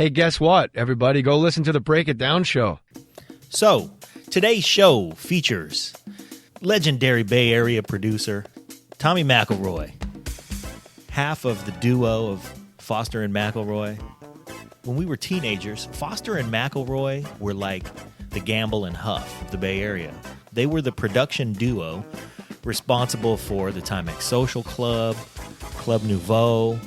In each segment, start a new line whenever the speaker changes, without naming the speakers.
Hey, guess what, everybody? Go listen to the Break It Down show.
So, today's show features legendary Bay Area producer Tommy McElroy, half of the duo of Foster and McElroy. When we were teenagers, Foster and McElroy were like the Gamble and Huff of the Bay Area. They were the production duo responsible for the Timex Social Club, Club Nouveau,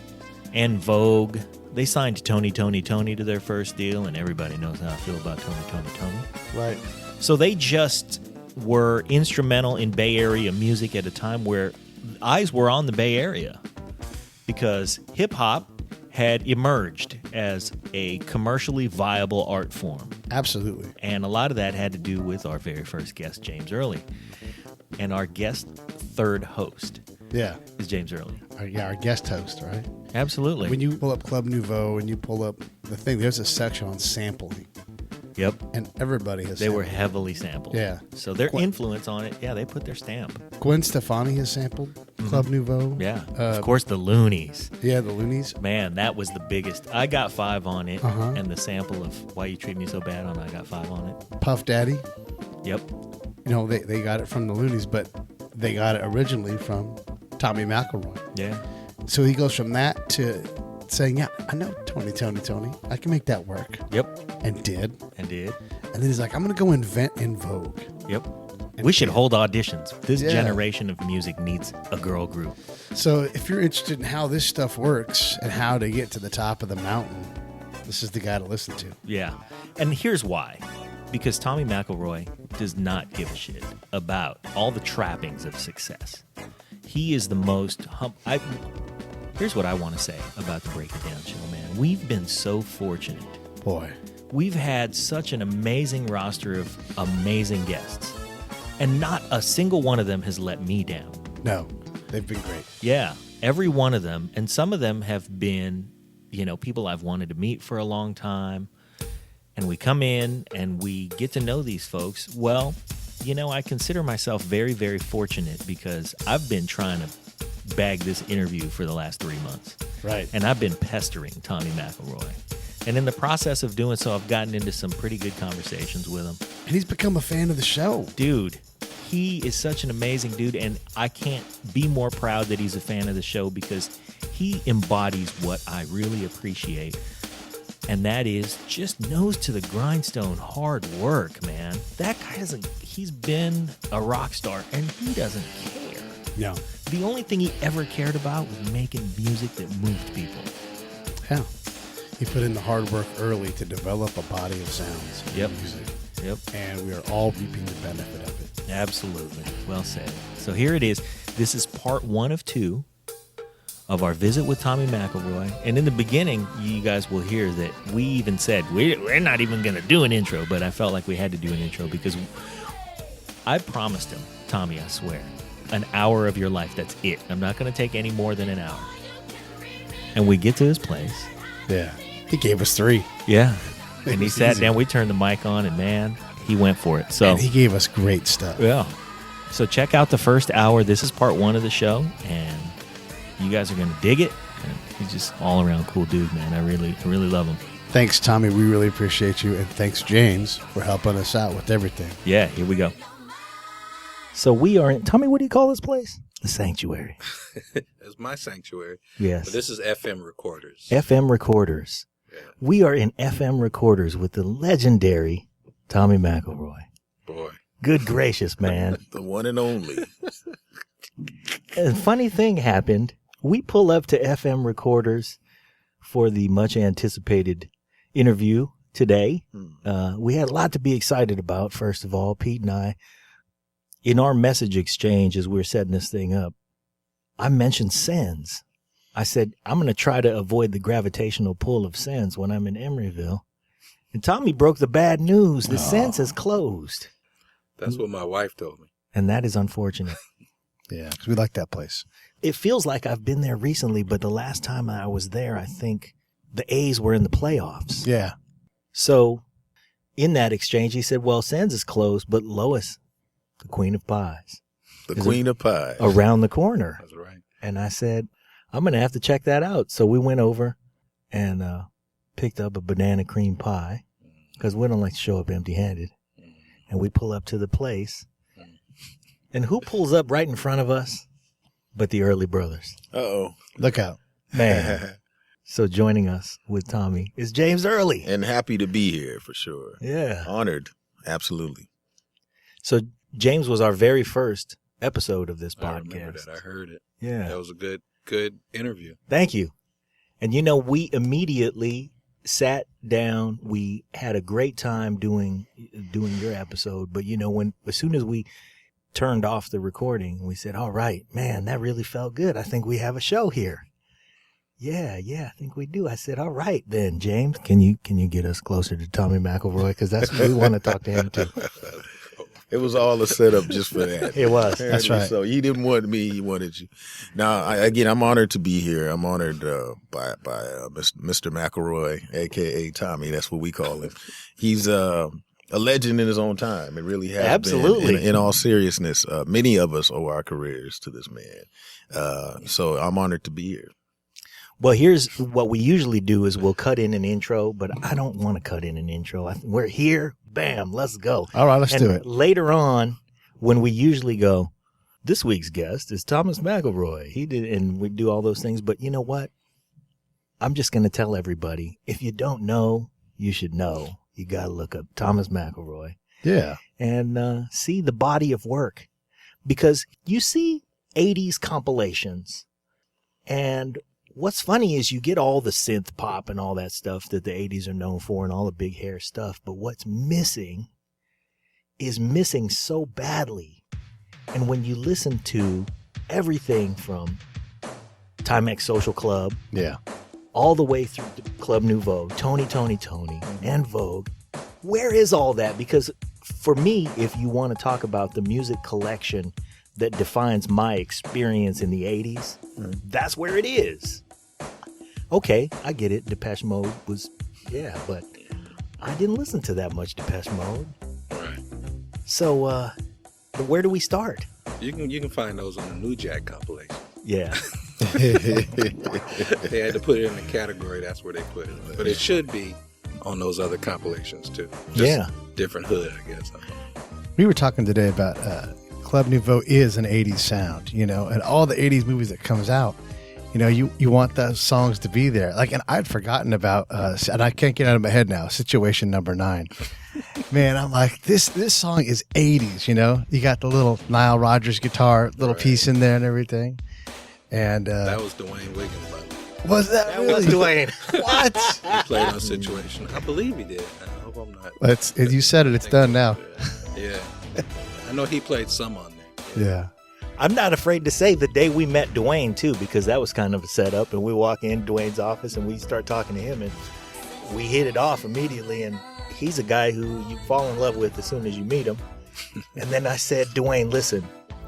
and Vogue. They signed Tony to their first deal, and everybody knows how I feel about Tony.
Right.
So they just were instrumental in Bay Area music at a time where eyes were on the Bay Area because hip-hop had emerged as a commercially viable art form.
Absolutely.
And a lot of that had to do with our very first guest, James Early. And our guest third host is James Early.
Our guest host, right?
Absolutely.
When you pull up Club Nouveau and you pull up the thing, there's a section on sampling.
Yep.
And everybody has
They
sampled.
were heavily sampled.
Yeah.
So their influence on it, they put their stamp.
Gwen Stefani has sampled Club Nouveau.
Yeah. Of course, the Loonies.
Yeah, the Loonies.
Man, that was the biggest. I Got Five on it,
Uh-huh.
and the sample of Why You Treat Me So Bad on I Got Five on it.
Puff Daddy.
Yep.
You know, they got it from the Loonies, but they got it originally from Tommy McElroy.
Yeah.
So he goes from that to saying, yeah, I know Tony. I can make that work.
Yep.
And did.
And did.
And then he's like, I'm going to go invent In Vogue.
Yep.
And
We should hold auditions. This
Yeah.
generation of music needs a girl group.
So if you're interested in how this stuff works and how to get to the top of the mountain, this is the guy to listen to.
Yeah. And here's why. Because Tommy McElroy does not give a shit about all the trappings of success. He is the most Here's what I want to say about the Break It Down show, man. We've been so fortunate.
Boy.
We've had such an amazing roster of amazing guests. And not a single one of them has let me down.
No, they've been great.
Yeah, every one of them. And some of them have been, people I've wanted to meet for a long time. And we come in and we get to know these folks. Well, I consider myself very, very fortunate because I've been trying to bag this interview for the last 3 months.
Right.
And I've been pestering Tommy McElroy. And in the process of doing so, I've gotten into some pretty good conversations with him.
And he's become a fan of the show.
Dude, he is such an amazing dude, and I can't be more proud that he's a fan of the show because he embodies what I really appreciate. And that is just nose to the grindstone hard work, man. That guy he's been a rock star, and he doesn't care.
No.
The only thing he ever cared about was making music that moved people.
Yeah. He put in the hard work early to develop a body of sounds
Yep.
in music.
Yep.
And we are all reaping the benefit of it.
Absolutely. Well said. So here it is. This is part 1 of 2 of our visit with Tommy McElroy. And in the beginning, you guys will hear that we even said, we're not even going to do an intro, but I felt like we had to do an intro because I promised him, Tommy, I swear, an hour of your life. That's it. I'm not going to take any more than an hour. And we get to his place.
Yeah. He gave us 3.
Yeah. And he
was
sat
easy.
down. We turned the mic on, and man, he went for it. So
And he gave us great stuff.
yeah. So check out the first hour. This is part 1 of the show, and you guys are going to dig it. And he's just all around cool dude, man. I really love him.
Thanks, Tommy. We really appreciate you. And thanks, James, for helping us out with everything.
Yeah, here we go. So we are in, Tommy, what do you call this place? The Sanctuary.
It's my sanctuary.
Yes.
But this is FM Recorders.
FM Recorders.
Yeah.
We are in FM Recorders with the legendary Tommy McElroy.
Boy.
Good gracious, man.
The one and only.
A funny thing happened. We pull up to FM Recorders for the much anticipated interview today. We had a lot to be excited about. First of all, Pete and I, in our message exchange as we were setting this thing up, I mentioned Sens. I said, I'm going to try to avoid the gravitational pull of Sens when I'm in Emeryville. And Tommy broke the bad news. The Sens has closed.
That's what my wife told me.
And that is unfortunate.
Yeah, because we like that place.
It feels like I've been there recently, but the last time I was there, I think the A's were in the playoffs.
Yeah.
So in that exchange, he said, well, Sens is closed, but Lois, the Queen of Pies,
The Queen of Pies.
around the corner.
That's right.
And I said, I'm going to have to check that out. So we went over and picked up a banana cream pie because we don't like to show up empty-handed. And we pull up to the place. And who pulls up right in front of us but the Early Brothers?
Uh-oh.
Look out.
Man. So joining us with Tommy is James Early.
And happy to be here for sure.
Yeah.
Honored. Absolutely.
So James was our very first episode of this podcast.
I remember that. I heard it.
Yeah.
That was a good interview.
Thank you. And we immediately sat down. We had a great time doing your episode. But as soon as we turned off the recording, we said, all right, man, that really felt good. I think we have a show here. Yeah, I think we do. I said, all right then, James, can you get us closer to Tommy McElroy? Because that's what we want to talk to him too.
It was all a setup just for that.
It was.
Apparently.
That's right.
So he didn't want me, he wanted you. Now, I'm honored to be here. I'm honored by Mr. McElroy, a.k.a. Tommy. That's what we call him. He's a legend in his own time. It really has
Absolutely.
been. In all seriousness, many of us owe our careers to this man. So I'm honored to be here.
Well, here's what we usually do is we'll cut in an intro, but I don't want to cut in an intro. We're here. Bam. Let's go.
All right, let's do it.
Later on, when we usually go, this week's guest is Thomas McElroy. He did, and we do all those things. But you know what? I'm just going to tell everybody, if you don't know, you should know. You got to look up Thomas McElroy.
Yeah.
And see the body of work. Because you see 80s compilations, and what's funny is you get all the synth pop and all that stuff that the 80s are known for and all the big hair stuff. But what's missing is missing so badly. And when you listen to everything from Timex Social Club,
Yeah.
all the way through Club Nouveau, Tony, and Vogue, where is all that? Because for me, if you want to talk about the music collection that defines my experience in the 80s, that's where it is. Okay, I get it. Depeche Mode was, but I didn't listen to that much Depeche Mode.
Right.
So, where do we start?
You can find those on the New Jack compilation.
Yeah.
They had to put it in the category. That's where they put it. But it should be on those other compilations too. Just different hood, I guess.
We were talking today about Club Nouveau is an 80s sound, and all the 80s movies that comes out, you want those songs to be there. Like, and I'd forgotten about, and I can't get out of my head now, Situation Number 9. Man, I'm like, this song is 80s, You got the little Nile Rodgers guitar, little piece in there and everything. And
that was Dwayne Wiggins, by the way.
Was that
That
really?
was Dwayne.
What?
He played on Situation. I believe he did. I hope I'm not.
As you said it, it's done now.
Yeah. I know he played some on there.
Yeah.
I'm not afraid to say the day we met Dwayne, too, because that was kind of a setup. And we walk in Dwayne's office and we start talking to him, and we hit it off immediately. And he's a guy who you fall in love with as soon as you meet him. And then I said, Dwayne, listen,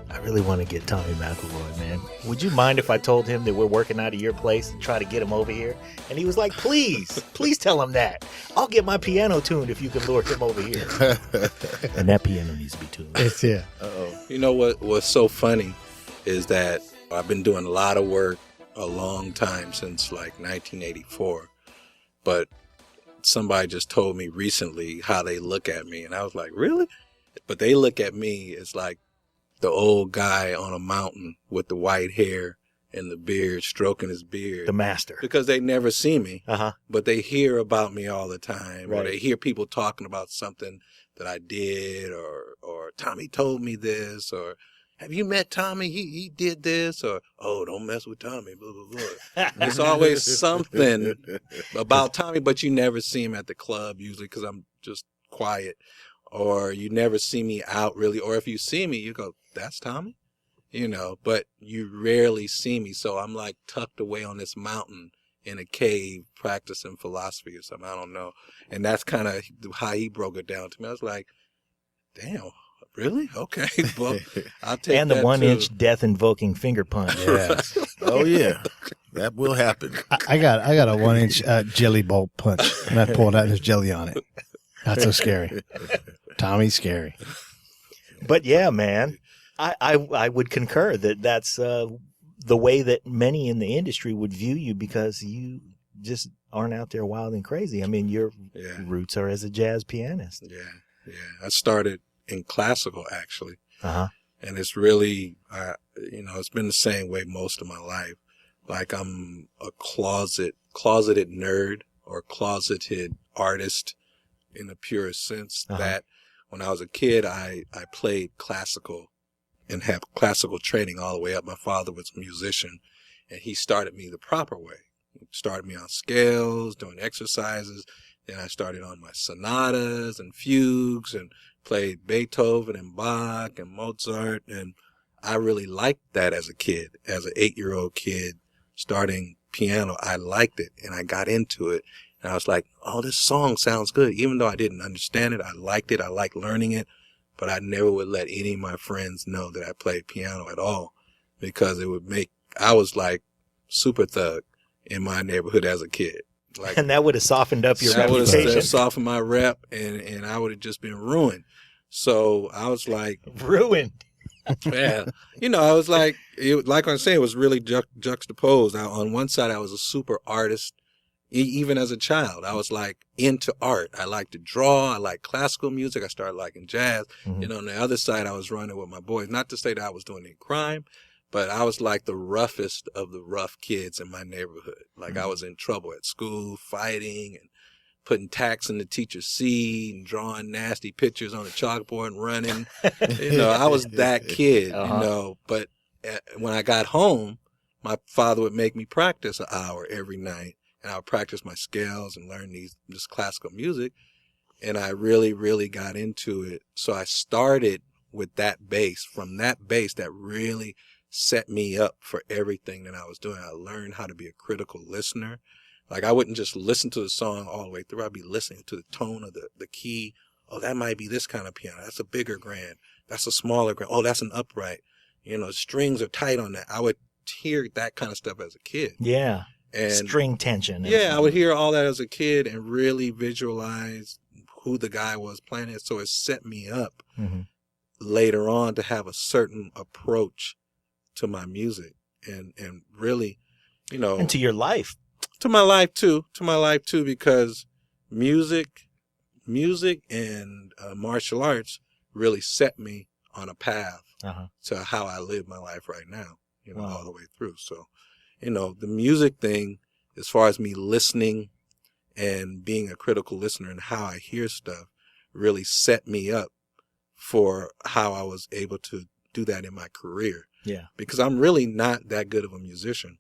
I really want to get Tommy McElroy, man. Would you mind if I told him that we're working out of your place and try to get him over here? And he was like, please tell him that. I'll get my piano tuned if you can lure him over here. And that piano needs to be tuned.
It's yeah.
Uh-oh. You know what's so funny is that I've been doing a lot of work a long time, since like 1984. But somebody just told me recently how they look at me. And I was like, really? But they look at me as like the old guy on a mountain with the white hair and the beard, stroking his beard.
The master.
Because they never see me,
Uh-huh.
but they hear about me all the time.
Right.
Or they hear people talking about something that I did, or Tommy told me this, or have you met Tommy? He did this, or, oh, don't mess with Tommy, blah, blah, blah. It's always something about Tommy, but you never see him at the club usually because I'm just quiet. Or you never see me out really. Or if you see me, you go, that's Tommy? But you rarely see me. So I'm like tucked away on this mountain in a cave practicing philosophy or something. I don't know. And that's kind of how he broke it down to me. I was like, damn, really? Okay. Well, I'll take
And the
that
1-inch death-invoking finger punch.
Yeah.
Oh, yeah. That will happen.
I got a 1-inch jelly bolt punch, and I pulled out, there's jelly on it. Not so scary. Tommy's scary.
But yeah, man, I would concur that that's the way that many in the industry would view you, because you just aren't out there wild and crazy. I mean, your roots are as a jazz pianist.
Yeah. I started in classical, actually.
Uh-huh.
And it's really, it's been the same way most of my life. Like I'm a closeted nerd or closeted artist in the purest sense that when I was a kid, I played classical and had classical training all the way up. My father was a musician and he started me the proper way. He started me on scales, doing exercises. Then I started on my sonatas and fugues and played Beethoven and Bach and Mozart. And I really liked that as a kid, as an 8-year-old kid starting piano. I liked it and I got into it. And I was like, oh, this song sounds good. Even though I didn't understand it, I liked it. I liked learning it. But I never would let any of my friends know that I played piano at all because I was like super thug in my neighborhood as a kid. Like,
and that would have softened up your reputation.
That would have softened my rep and I would have just been ruined. So I was like.
Ruined.
Yeah. I was like, like I'm saying, it was really juxtaposed. On one side, I was a super artist. Even as a child, I was like into art. I liked to draw. I liked classical music. I started liking jazz.
Mm-hmm.
On the other side, I was running with my boys. Not to say that I was doing any crime, but I was like the roughest of the rough kids in my neighborhood. Like I was in trouble at school, fighting and putting tacks in the teacher's seat and drawing nasty pictures on the chalkboard and running. I was that kid, but when I got home, my father would make me practice an hour every night. And I would practice my scales and learn this classical music. And I really, really got into it. So I started with that bass. From that bass, that really set me up for everything that I was doing. I learned how to be a critical listener. Like I wouldn't just listen to the song all the way through. I'd be listening to the tone of the key. Oh, that might be this kind of piano. That's a bigger grand. That's a smaller grand. Oh, that's an upright. Strings are tight on that. I would hear that kind of stuff as a kid.
Yeah.
And
string tension.
I would hear all that as a kid and really visualize who the guy was playing it. So it set me up later on to have a certain approach to my music and really,
and to your life.
To my life too, because music and martial arts really set me on a path to how I live my life right now, all the way through. So, the music thing, as far as me listening and being a critical listener and how I hear stuff, really set me up for how I was able to do that in my career.
Yeah. Because
I'm really not that good of a musician.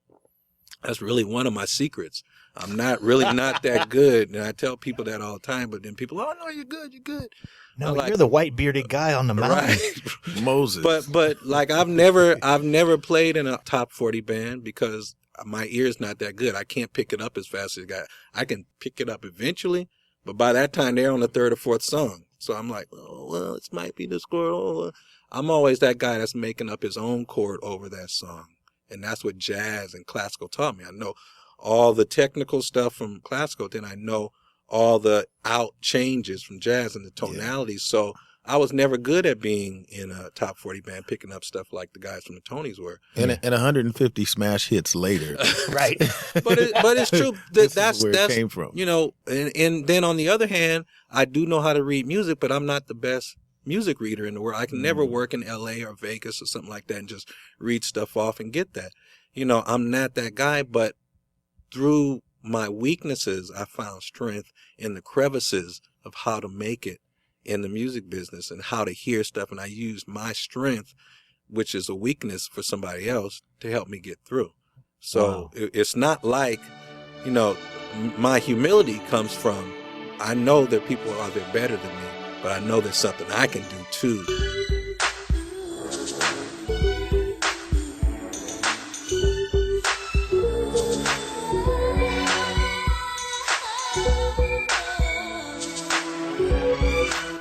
That's really one of my secrets. I'm not that good. And I tell people that all the time, but then people, oh, no, you're good.
No, you're the white bearded guy on the mountain.
Right.
Moses.
But like I've never played in a top 40 band because my ear's not that good. I can't pick it up as fast as a guy. I can pick it up eventually, but by that time they're on the third or fourth song. So I'm like, oh, well, this might be this chord. Oh, I'm always that guy that's making up his own chord over that song. And that's what jazz and classical taught me. I know all the technical stuff from classical, then I know all the out changes from jazz and the tonalities. So I was never good at being in a top 40 band, picking up stuff like the guys from the Tonys were.
And 150 smash hits later.
Right.
But it's true. That's
where it came from.
And then on the other hand, I do know how to read music, but I'm not the best music reader in the world. I can never work in LA or Vegas or something like that and just read stuff off and get that. I'm not that guy, but through my weaknesses, I found strength in the crevices of how to make it in the music business and how to hear stuff. And I used my strength, which is a weakness for somebody else, to help me get through. So it's not like, my humility comes from, I know that people are there better than me, but I know there's something I can do too.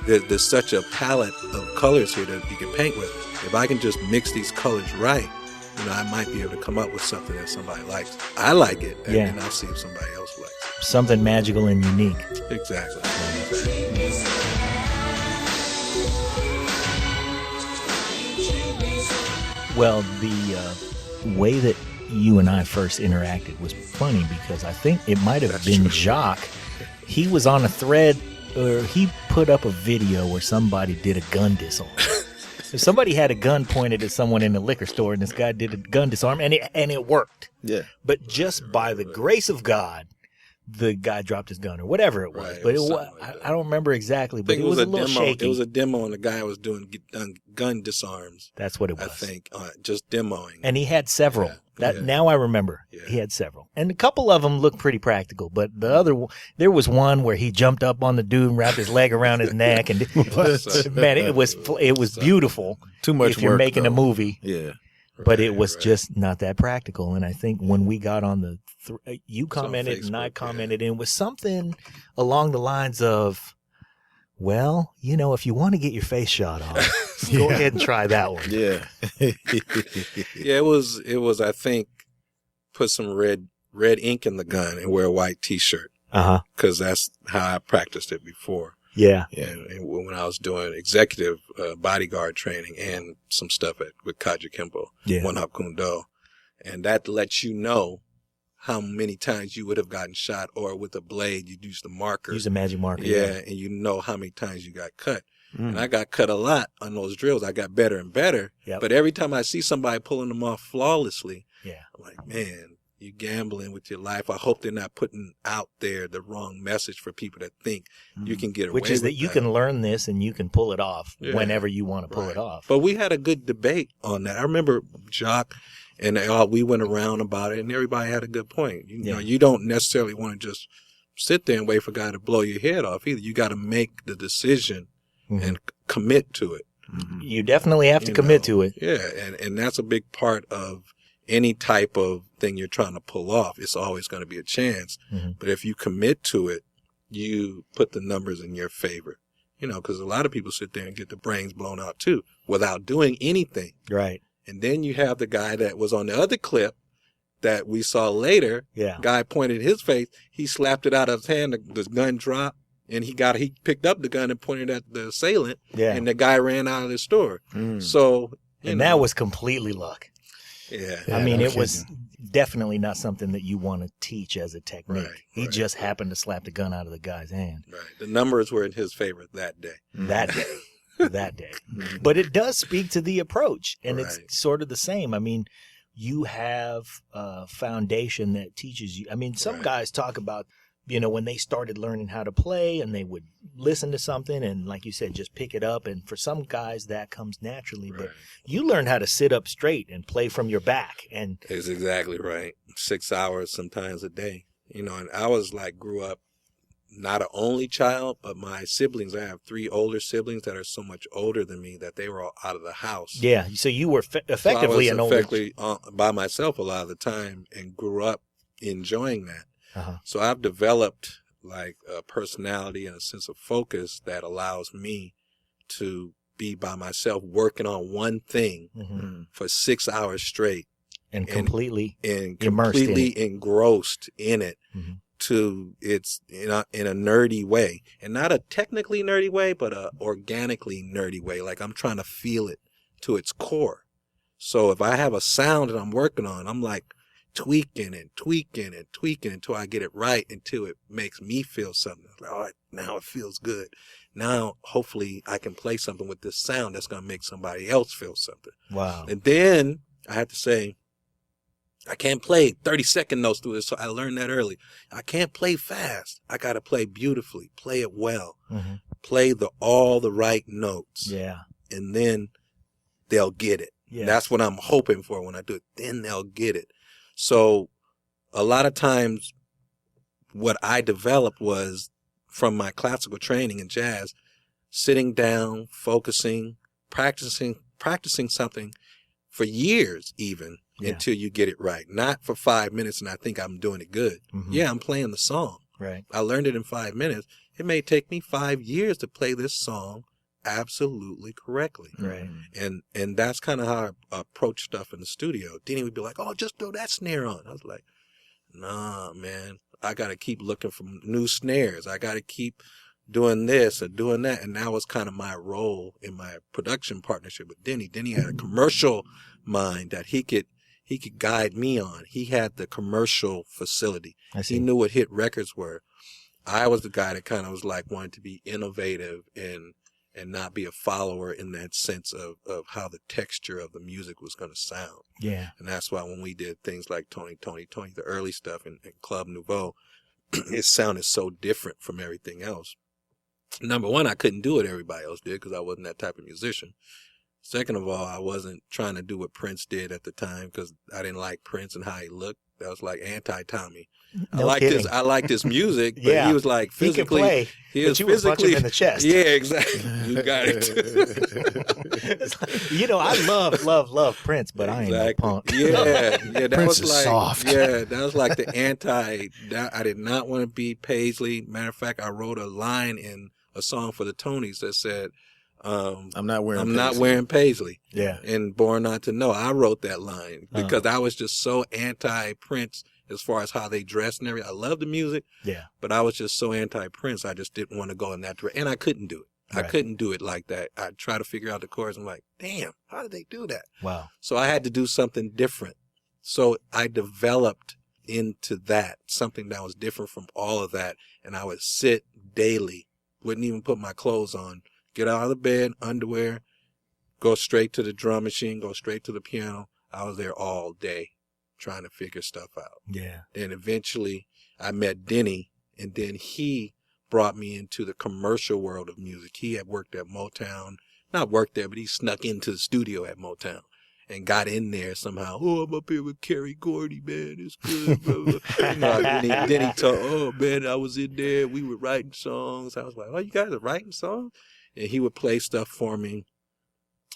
There's such a palette of colors here that you can paint with. If I can just mix these colors right, I might be able to come up with something that somebody likes. I like it, and then I'll see if somebody else likes it.
Something magical and unique.
Exactly.
Well, the way that you and I first interacted was funny because I think it might have been Jacques. He was on a thread, or he put up a video where somebody did a gun disarm. So somebody had a gun pointed at someone in the liquor store, and this guy did a gun disarm, and it worked.
Yeah.
But just by the grace of God, the guy dropped his gun or whatever it was.
Right,
But
it was something like
I don't remember exactly, but it was a little
demo.
shaky.
It was a demo, and the guy was doing gun disarms.
That's what it was.
I think just demoing.
And he had several.
Yeah.
Now I remember.
Yeah.
He had several, and a couple of them looked pretty practical. But there was one where he jumped up on the dude and wrapped his leg around his neck, and man, it was beautiful.
Too much
if you're
work,
making a
though.
movie.
Yeah.
But it was just not that practical. And I think when we got on the, you commented and I commented, and it was something along the lines of, well, if you want to get your face shot off, go ahead and try that one.
Yeah.
Yeah, it was. I think put some red ink in the gun and wear a white T-shirt because that's how I practiced it before.
Yeah.
And when I was doing executive bodyguard training and some stuff with Kaja Kempo, One Hop Kundo, and that lets you know how many times you would have gotten shot, or with a blade, you'd use the marker.
Use a magic marker.
Yeah, and you know how many times you got cut. And I got cut a lot on those drills. I got better and better.
Yep.
But every time I see somebody pulling them off flawlessly,
Yeah.
I'm like, man, you're gambling with your life. I hope they're not putting out there the wrong message for people that think you can get away with
Which is that you can learn this and you can pull it off whenever you want to pull it off.
But we had a good debate on that. I remember Jacques and we went around about it, and everybody had a good point. You know, you don't necessarily want to just sit there and wait for a guy to blow your head off either. You got to make the decision and commit to it.
You definitely have to commit to it.
Yeah, and that's a big part of any type of thing you're trying to pull off. It's always going to be a chance. But if you commit to it, you put the numbers in your favor. Because a lot of people sit there and get the brains blown out too without doing anything.
Right.
And then you have the guy that was on the other clip that we saw later.
Yeah.
Guy pointed his face. He slapped it out of his hand. The gun dropped. And he picked up the gun and pointed at the assailant. Yeah. And the guy ran out of the store. So,
that was completely luck.
Yeah.
I mean, it was definitely not something that you want to teach as a technique.
Right,
he just happened to slap the gun out of the guy's hand.
Right. The numbers were in his favor that day.
That day. But it does speak to the approach, and it's sort of the same. I mean, you have a foundation that teaches you. I mean, some guys talk about, when they started learning how to play and they would listen to something and, like you said, just pick it up. And for some guys that comes naturally, but you learn how to sit up straight and play from your back. And
it's exactly right. 6 hours sometimes a day, and I was grew up not an only child, but my siblings, I have 3 older siblings that are so much older than me that they were all out of the house.
Yeah. So you were effectively
by myself a lot of the time and grew up enjoying that. So I've developed a personality and a sense of focus that allows me to be by myself working on one thing for 6 hours straight
and completely
engrossed in it to it's in a nerdy way, and not a technically nerdy way, but a organically nerdy way. Like I'm trying to feel it to its core. So if I have a sound that I'm working on, I'm tweaking until I get it right, until it makes me feel something. All right, now it feels good. Now, hopefully I can play something with this sound that's going to make somebody else feel something.
Wow.
And then I have to say, I can't play 30-second notes through this. So I learned that early. I can't play fast. I got to play beautifully, play it well, play all the right notes.
Yeah.
And then they'll get it. Yes. That's what I'm hoping for when I do it. Then they'll get it. So a lot of times what I developed was from my classical training in jazz, sitting down, focusing, practicing something for years even until you get it right. Not for 5 minutes and I think I'm doing it good. Yeah, I'm playing the song.
Right.
I learned it in 5 minutes. It may take me 5 years to play this song absolutely correctly.
Right.
And that's kind of how I approach stuff in the studio. Denny would be like, oh, just throw that snare on. I was like, nah, man, I got to keep looking for new snares. I got to keep doing this or doing that. And that was kind of my role in my production partnership with Denny. Denny had a commercial mind that he could, he could guide me on. He had the commercial facility.
I see.
He knew what hit records were. I was the guy that kind of was like wanted to be innovative and not be a follower in that sense of how the texture of the music was going to sound.
Yeah.
And that's why when we did things like Tony, the early stuff in Club Nouveau, it sounded so different from everything else. Number one, I couldn't do what everybody else did because I wasn't that type of musician. Second of all, I wasn't trying to do what Prince did at the time because I didn't like Prince and how he looked. That was like anti-Tommy.
No kidding.
I liked his music, but
Yeah.
he was like
He could
physically.
play,
was
but you would punch him in the chest.
Yeah, exactly. You got it.
It's like, you know, I love Prince, but I ain't no punk.
Yeah, that
Prince
was
is
like
soft.
Yeah, that was like the anti. I did not want to be Paisley. Matter of fact, I wrote a line in a song for the Tonys that said,
I'm not wearing
not wearing Paisley.
Yeah.
And Born Not to Know. I wrote that line because I was just so anti-Prince as far as how they dressed and everything. I love the music,
Yeah.
but I was just so anti-Prince. I just didn't want to go in that direction. And I couldn't do it.
Right.
I couldn't do it like that. I'd try to figure out the chords. I'm like, damn, how did they do that?
Wow.
So I had to do something different. So I developed into that, something that was different from all of that. And I would sit daily, wouldn't even put my clothes on, get out of the bed, underwear, go straight to the drum machine, go straight to the piano. I was there all day trying to figure stuff out.
Yeah.
Then eventually I met Denny, and then he brought me into the commercial world of music. He had worked at Motown, not worked there, but he snuck into the studio at Motown and got in there somehow. Oh, I'm up here with Kerry Gordy, man. It's good, bro. Then he told, oh, man, I was in there. We were writing songs. I was like, oh, you guys are writing songs? And he would play stuff for me.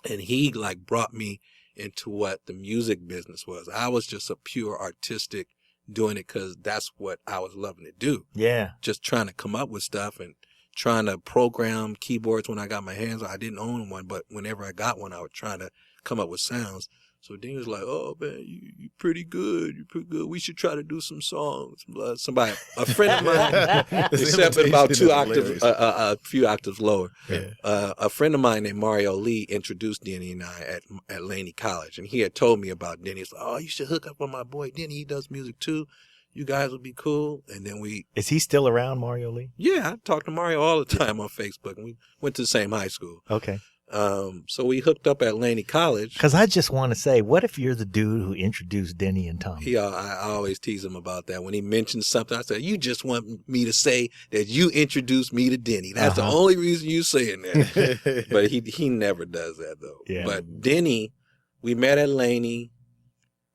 And he like brought me into what the music business was. I was just a pure artistic doing it because that's what I was loving to do.
Yeah.
Just trying to come up with stuff and trying to program keyboards when I got my hands on. I didn't own one, but whenever I got one, I was trying to come up with sounds. So Dean was like, oh, man, you're pretty good. You're pretty good. We should try to do some songs. Somebody, a friend of mine, except about a few octaves lower.
Yeah.
A friend of mine named Mario Lee introduced Denny and I at Laney College. And he had told me about Denny. He's like, oh, you should hook up with my boy Denny. He does music too. You guys would be cool. And then
Is he still around, Mario Lee?
I talk to Mario all the time on Facebook. And we went to the same high school.
Okay.
So we hooked up at Laney College.
Because I just want to say, what if you're the dude who introduced Denny and Tommy?
I always tease him about that. When he mentions something, I say, you just want me to say that you introduced me to Denny. That's the only reason you saying that. But he never does that, though.
Yeah.
But Denny, we met at Laney,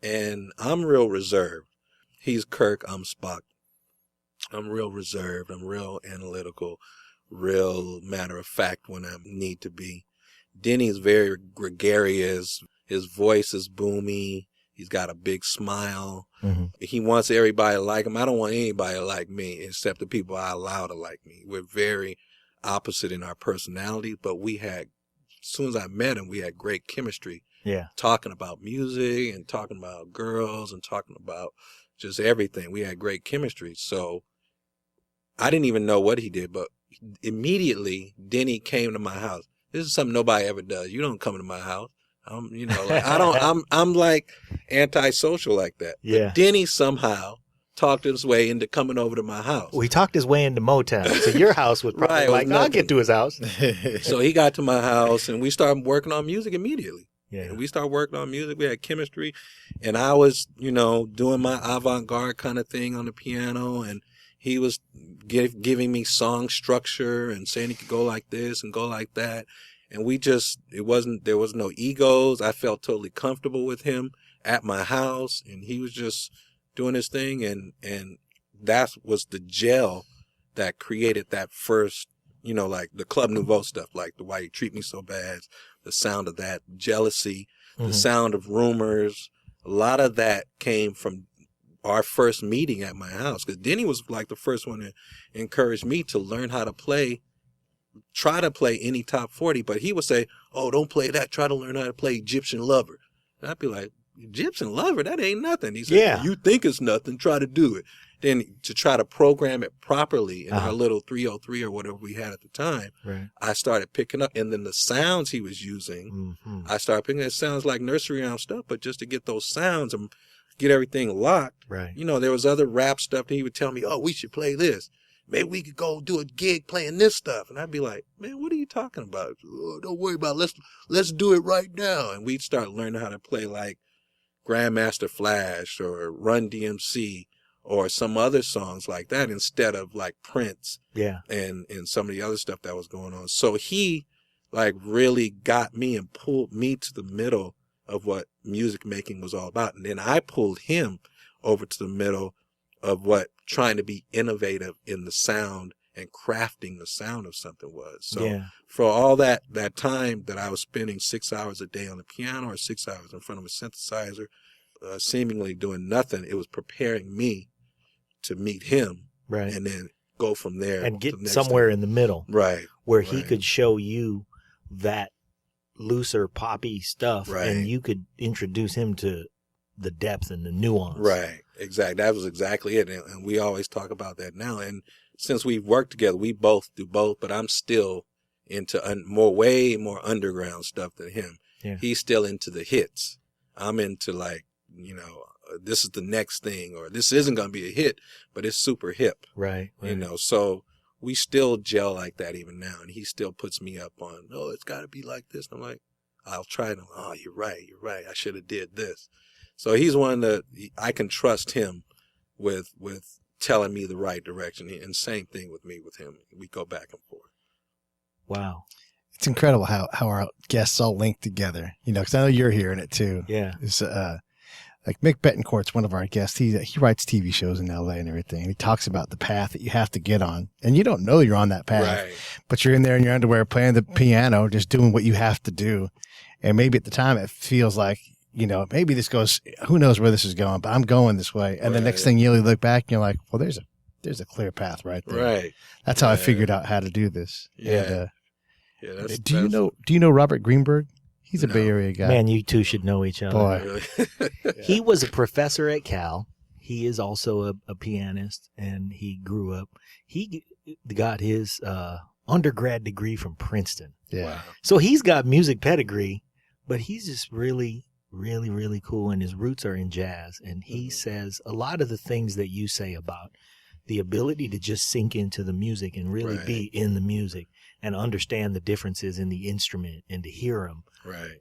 and I'm real reserved. He's Kirk, I'm Spock. I'm real reserved. I'm real analytical, real matter of fact when I need to be. Denny's very gregarious. His voice is boomy. He's got a big smile.
Mm-hmm.
He wants everybody to like him. I don't want anybody to like me except the people I allow to like me. We're very opposite in our personalities, but as soon as I met him, we had great chemistry.
Yeah.
Talking about music and talking about girls and talking about just everything. We had great chemistry. So I didn't even know what he did, but immediately Denny came to my house. This is something nobody ever does. You don't come to my house. I'm like antisocial like that.
Yeah.
But Denny somehow talked his way into coming over to my house.
Well, he talked his way into Motown. So your house was probably
Right, it was
like, I'll
nothing.
get to his house.
So he got to my house and we started working on music immediately.
Yeah.
And we started working on music. We had chemistry. And I was, doing my avant-garde kind of thing on the piano. And he was giving me song structure and saying he could go like this and go like that. And there was no egos. I felt totally comfortable with him at my house. And he was just doing his thing. And that was the gel that created that first, like the Club Nouveau stuff, like the Why You Treat Me So Bad, the sound of that, jealousy, the sound of rumors. A lot of that came from our first meeting at my house, because Denny was like the first one to encourage me to learn how to try to play any top 40, but he would say, oh, don't play that. Try to learn how to play Egyptian Lover. And I'd be like, Egyptian Lover? That ain't nothing. He said,
Yeah.
You think it's nothing. Try to do it. then to try to program it properly in our little 303 or whatever we had at the time, I started picking up. And then the sounds he was using, I started picking. It sounds like nursery rhyme stuff, but just to get those sounds and get everything locked. You know, there was other rap stuff that he would tell me, oh, we should play this. Maybe we could go do a gig playing this stuff. And I'd be like, man, what are you talking about? Oh, don't worry about it. Let's do it right now. And we'd start learning how to play like Grandmaster Flash or Run DMC or some other songs like that instead of like Prince and some of the other stuff that was going on. So he like really got me and pulled me to the middle of what music making was all about. And then I pulled him over to the middle of what trying to be innovative in the sound and crafting the sound of something was. So for all that time that I was spending 6 hours a day on the piano or 6 hours in front of a synthesizer, seemingly doing nothing, it was preparing me to meet him and then go from there.
And get somewhere in the middle. Where he could show you that looser poppy stuff and you could introduce him to the depth and the nuance. Exactly.
That was exactly it. And we always talk about that now. And since we've worked together, we both do both, but I'm still into way more underground stuff than him. He's still into the hits. I'm into like, you know, this is the next thing, or this isn't going to be a hit, but it's super hip. You know, so we still gel like that even now. And he still puts me up on, oh, it's got to be like this. And I'm like, I'll try it. Oh, you're right. I should have did this. So he's one that I can trust him with telling me the right direction. And same thing with me with him. We go back and forth.
Wow.
It's incredible how our guests all link together, you know, because I know you're hearing it too. It's, like Mick Betancourt's one of our guests. He writes TV shows in LA and everything. And he talks about the path that you have to get on. And you don't know you're on that path, but you're in there in your underwear playing the piano, just doing what you have to do. And maybe at the time it feels like, you know, maybe this goes, who knows where this is going, but I'm going this way. And the next thing you look back and you're like, well, there's a clear path right there. That's how I figured out how to do this. And, do you know Robert Greenberg? He's a Bay Area guy.
Man, you two should know each other.
Boy.
He was a professor at Cal. He is also a pianist, and he grew up. He got his undergrad degree from Princeton. So he's got music pedigree, but he's just really, really, really cool, and his roots are in jazz. And he says a lot of the things that you say about the ability to just sink into the music and really be in the music and understand the differences in the instrument and to hear them.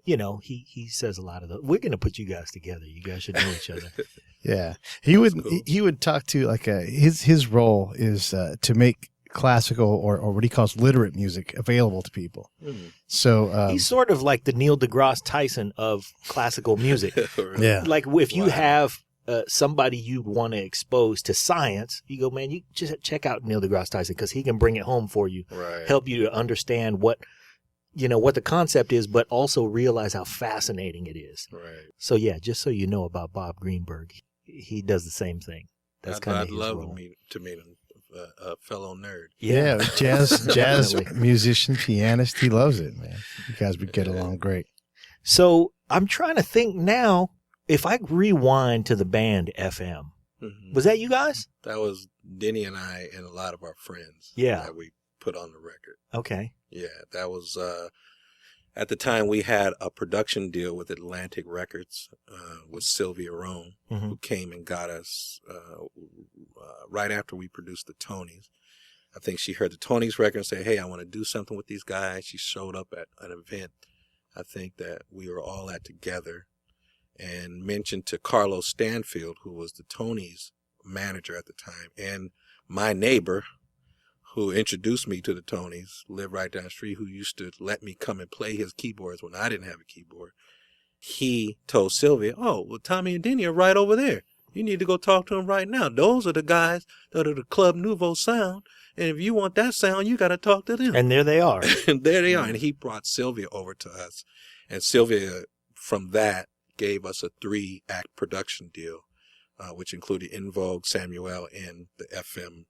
You know, he says a lot of those. We're going to put you guys together. You guys should know each other.
He would talk to like his role is to make classical or what he calls literate music available to people. So
he's sort of like the Neil deGrasse Tyson of classical music. Like if you have somebody you want to expose to science, you go, man, you just check out Neil deGrasse Tyson because he can bring it home for you, help you to understand what the concept is, but also realize how fascinating it is. So yeah, just so you know about Bob Greenberg, he does the same thing. That's kind of his role.
I'd love to meet him, a fellow nerd.
Jazz musician, pianist. He loves it, man. You guys would get along great.
So I'm trying to think now. If I rewind to the band FM, was that you guys?
That was Denny and I and a lot of our friends. That we put on the record.
Okay.
Yeah, that was at the time we had a production deal with Atlantic Records with Sylvia Rome, who came and got us right after we produced the Tonys. I think she heard the Tonys record and said, hey, I want to do something with these guys. She showed up at an event, I think that we were all at together, and mentioned to Carlos Stanfield, who was the Tonys manager at the time, and my neighbor, who introduced me to the Tonys, lived right down the street, who used to let me come and play his keyboards when I didn't have a keyboard. He told Sylvia, oh, well, Tommy and Denny are right over there. You need to go talk to them right now. Those are the guys that are the Club Nouveau sound, and if you want that sound, you got to talk to them.
And there they are.
And there they are. And he brought Sylvia over to us. And Sylvia, from that, gave us a 3-act production deal, which included In Vogue, Samuel, and the FM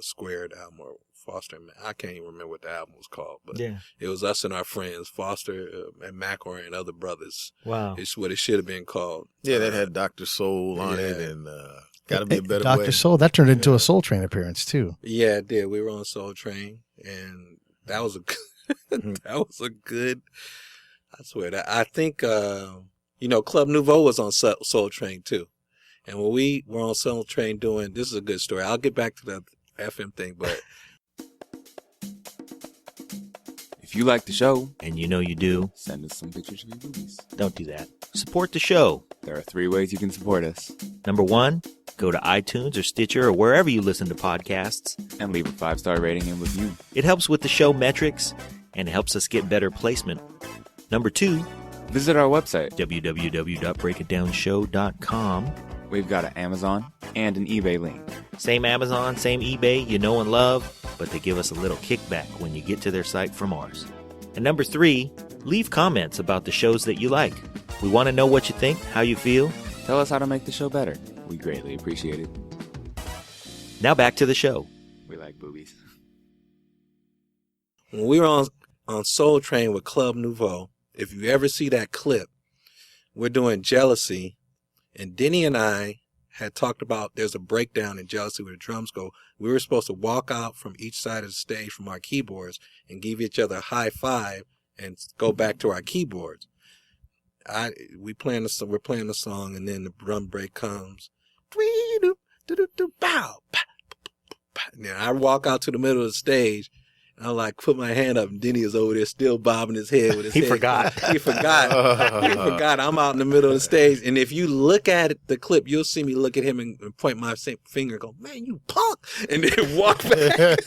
Squared album, or Foster and I can't even remember what the album was called, but it was us and our friends, Foster and McElroy and other brothers.
Wow.
It's what it should have been called.
Yeah, that had Dr. Soul on it and Got to be a better
Dr.
way.
Soul, that turned into a Soul Train appearance too.
Yeah, it did. We were on Soul Train, and that was a good. I swear that I think Club Nouveau was on Soul Train too, and when we were on Soul Train doing, this is a good story. I'll get back to the FM thing, but
if you like the show,
and you know you do,
send us some pictures of your boobies.
don't do that. Support the show.
There are 3 ways you can support us.
Number 1, go to iTunes or Stitcher or wherever you listen to podcasts.
And leave a 5-star rating and review.
It helps with the show metrics and it helps us get better placement. Number 2,
visit our website,
www.breakitdownshow.com.
We've got an Amazon and an eBay link.
Same Amazon, same eBay, you know and love, but they give us a little kickback when you get to their site from ours. And number 3, leave comments about the shows that you like. We want to know what you think, how you feel.
Tell us how to make the show better. We greatly appreciate it.
Now back to the show.
We like boobies.
when we were on Soul Train with Club Nouveau, if you ever see that clip, we're doing Jealousy, and Denny and I had talked about there's a breakdown in Jealousy where the drums go. We were supposed to walk out from each side of the stage from our keyboards and give each other a high five and go back to our keyboards. We're playing the song, and then the drum break comes. And then I walk out to the middle of the stage, and I like put my hand up, and Denny is over there still bobbing his head with his head.
He forgot.
He forgot. I'm out in the middle of the stage, and if you look at the clip, you'll see me look at him and point my finger and go, "Man, you punk," and then walk back.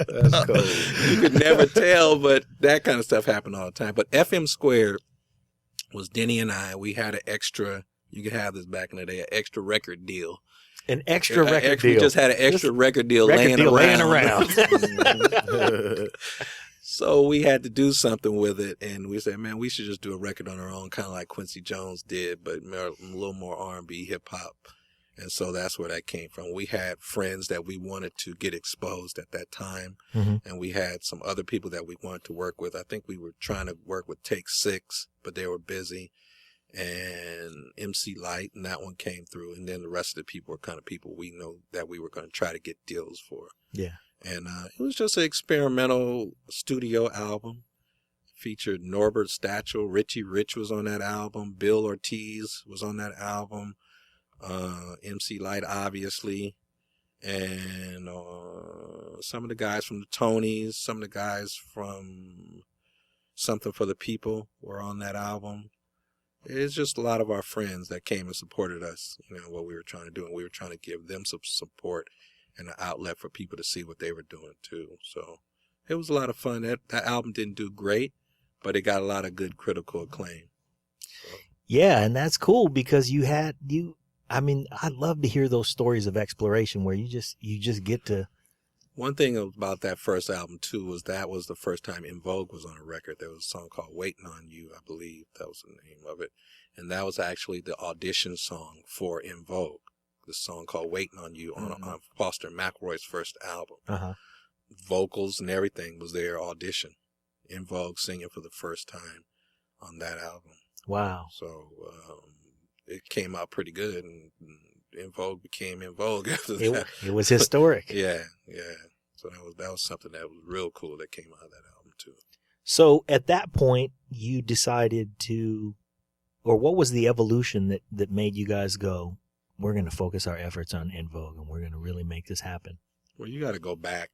That's cool.
You could never tell, but that kind of stuff happened all the time. But FM Squared was Denny and I. We had an extra, you could have this back in the day, an extra record deal.
An extra record deal.
We just had an extra record deal laying around. So we had to do something with it, and we said, man, we should just do a record on our own, kind of like Quincy Jones did, but a little more R&B, hip-hop. And so that's where that came from. We had friends that we wanted to get exposed at that time, and we had some other people that we wanted to work with. I think we were trying to work with Take 6, but they were busy, and MC Light, and that one came through. And then the rest of the people were kind of people we know that we were going to try to get deals for.
Yeah.
And it was just an experimental studio album. Featured Norbert Stachel, Richie Rich was on that album, Bill Ortiz was on that album. MC Light, obviously, and some of the guys from the Tonys, some of the guys from Something for the People were on that album. It's just a lot of our friends that came and supported us, what we were trying to do, and we were trying to give them some support and an outlet for people to see what they were doing too. So it was a lot of fun. That album didn't do great, but it got a lot of good critical acclaim. So.
Yeah, and that's cool because I'd love to hear those stories of exploration where you just get to.
One thing about that first album too was that was the first time In Vogue was on a record. There was a song called "Waiting on You," I believe that was the name of it, and that was actually the audition song for In Vogue. The song called "Waiting on You" on Foster and McElroy's first album. Vocals and everything was their audition. In Vogue singing for the first time on that album. Wow! So. It came out pretty good, and In Vogue became In Vogue after that.
It was historic.
Yeah. So that was something that was real cool that came out of that album too.
So at that point, you decided to, or what was the evolution that made you guys go, we're going to focus our efforts on In Vogue, and we're going to really make this happen?
Well, you got to go back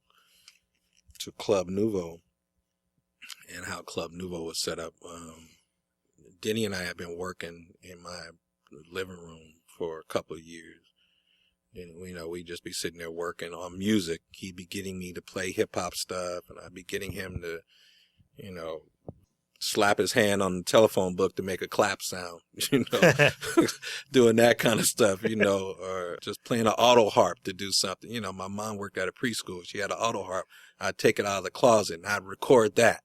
to Club Nouveau and how Club Nouveau was set up. Denny and I have been working in my living room for a couple of years, and we'd just be sitting there working on music. He'd be getting me to play hip-hop stuff, and I'd be getting him to slap his hand on the telephone book to make a clap sound, doing that kind of stuff, or just playing an auto harp to do something. My mom worked at a preschool. She had an auto harp. I'd take it out of the closet and I'd record that,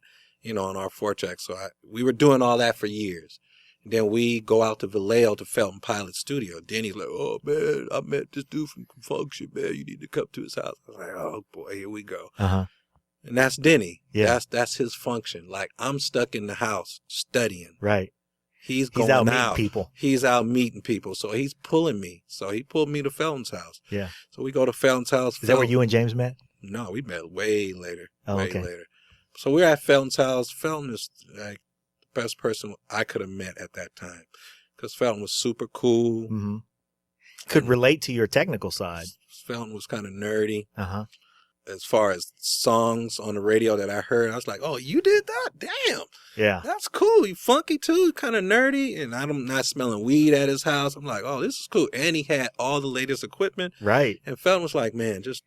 on our 4-track. So we were doing all that for years. Then we go out to Vallejo to Felton Pilot Studio. Denny's like, "Oh, man, I met this dude from Function, man. You need to come to his house." I was like, "Oh, boy, here we go." And that's Denny. Yeah. That's his function. Like, I'm stuck in the house studying.
Right.
He's going
out
out.
meeting people.
He's out meeting people. So he's pulling me. So he pulled me to Felton's house.
Yeah.
So we go to Felton's house.
Is that where you and James met?
No, we met way later.
Oh,
way
okay.
later. So we're at Felton's house. Felton is like the best person I could have met at that time because Felton was super cool.
Mm-hmm. Could relate to your technical side.
Felton was kind of nerdy.
Uh-huh.
As far as songs on the radio that I heard, I was like, oh, you did that? Damn.
Yeah.
That's cool. You funky too, kind of nerdy. And I'm not smelling weed at his house. I'm like, oh, this is cool. And he had all the latest equipment.
Right.
And Felton was like, man, just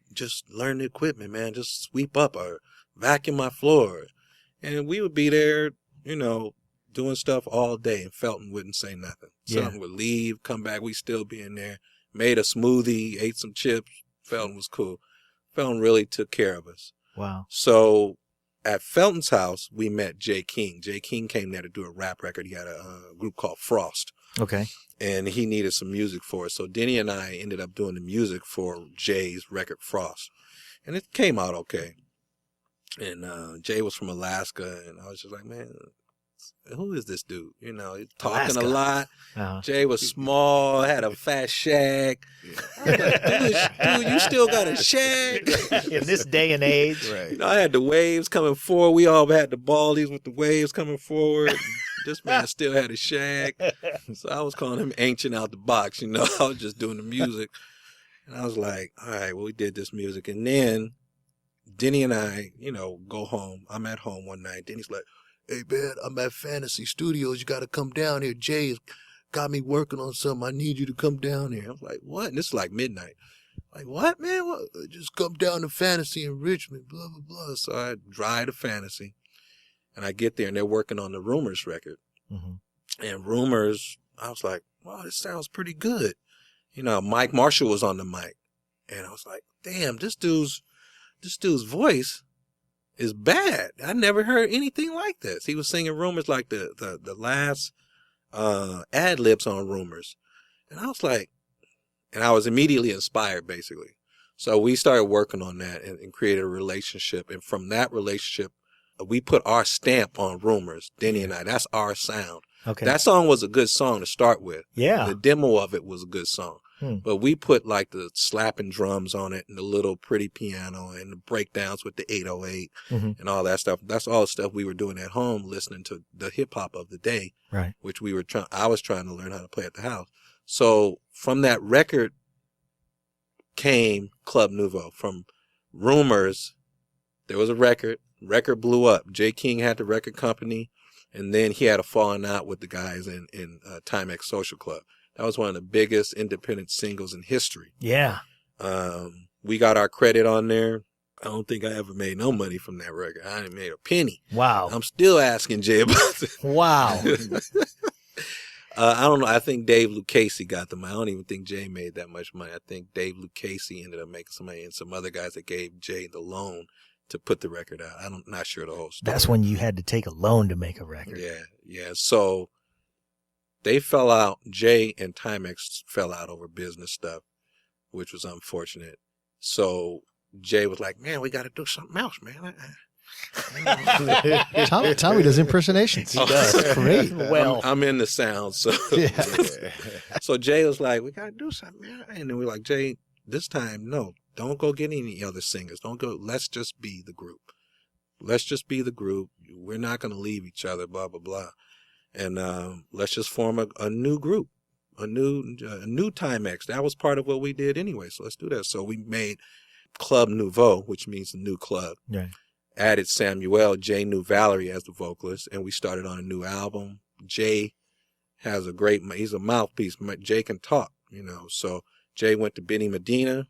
learn the equipment, man. Just sweep up or vacuum my floor. And we would be there, you know, doing stuff all day. And Felton wouldn't say nothing.
Yeah.
Felton would leave, come back. We still be in there. Made a smoothie, ate some chips. Felton was cool. Felton really took care of us.
Wow.
So at Felton's house, we met Jay King. Jay King came there to do a rap record. He had a group called Frost.
Okay.
And he needed some music for it. So Denny and I ended up doing the music for Jay's record Frost. And it came out okay. And Jay was from Alaska. And I was just like, man, who is this dude? You know, he's talking
Alaska.
a lot.
Uh-huh.
Jay was small, had a fat shag. I was like, dude, you still got a shag?
In this day and age.
Right.
You know, I had the waves coming forward. We all had the baldies with the waves coming forward. This man still had a shag. So I was calling him ancient out the box. You know, I was just doing the music. And I was like, all right, well, we did this music. And then Denny and I, you know, go home. I'm at home one night. Denny's like, hey, man, I'm at Fantasy Studios. You got to come down here. Jay's got me working on something. I need you to come down here. I was like, what? And this is like midnight. Like, what, man? What? Just come down to Fantasy in Richmond, blah, blah, blah. So I drive to Fantasy, and I get there, and they're working on the Rumors record.
Mm-hmm.
And Rumors, I was like, wow, this sounds pretty good. You know, Mike Marshall was on the mic. And I was like, damn, this dude's voice is bad. I never heard anything like this. He was singing Rumors like the last ad-libs on Rumors. And I was like, and I was immediately inspired, basically. So we started working on that and created a relationship. And from that relationship, we put our stamp on Rumors, Denny and I. That's our sound.
Okay.
That song was a good song to start with.
Yeah.
The demo of it was a good song. But we put like the slapping drums on it and the little pretty piano and the breakdowns with the 808 and all that stuff. That's all the stuff we were doing at home, listening to the hip hop of the day,
right?
Which I was trying to learn how to play at the house. So from that record came Club Nouveau. From Rumors, there was a record blew up. Jay King had the record company, and then he had a falling out with the guys in Timex Social Club. That was one of the biggest independent singles in history.
Yeah.
We got our credit on there. I don't think I ever made no money from that record. I didn't made a penny.
Wow.
I'm still asking Jay about it.
Wow.
I don't know. I think Dave Lucchese got the money. I don't even think Jay made that much money. I think Dave Lucchese ended up making some money, and some other guys that gave Jay the loan to put the record out. I'm not sure the whole story.
That's when you had to take a loan to make a record.
Yeah. So they fell out. Jay and Timex fell out over business stuff, which was unfortunate. So Jay was like, man, we got to do something else, man.
Tommy does impersonations. He does. That's great.
Well, I'm in the sound. So,
Yeah.
So Jay was like, we got to do something, man. And then we're like, Jay, this time, no, don't go get any other singers. Don't go. Let's just be the group. Let's just be the group. We're not going to leave each other, blah, blah, blah. And let's just form a new group, a new Timex. That was part of what we did anyway. So let's do that. So we made Club Nouveau, which means the new club.
Right.
Added Samuel, Jay knew Valerie as the vocalist, and we started on a new album. Jay has he's a mouthpiece. Jay can talk, you know. So Jay went to Benny Medina,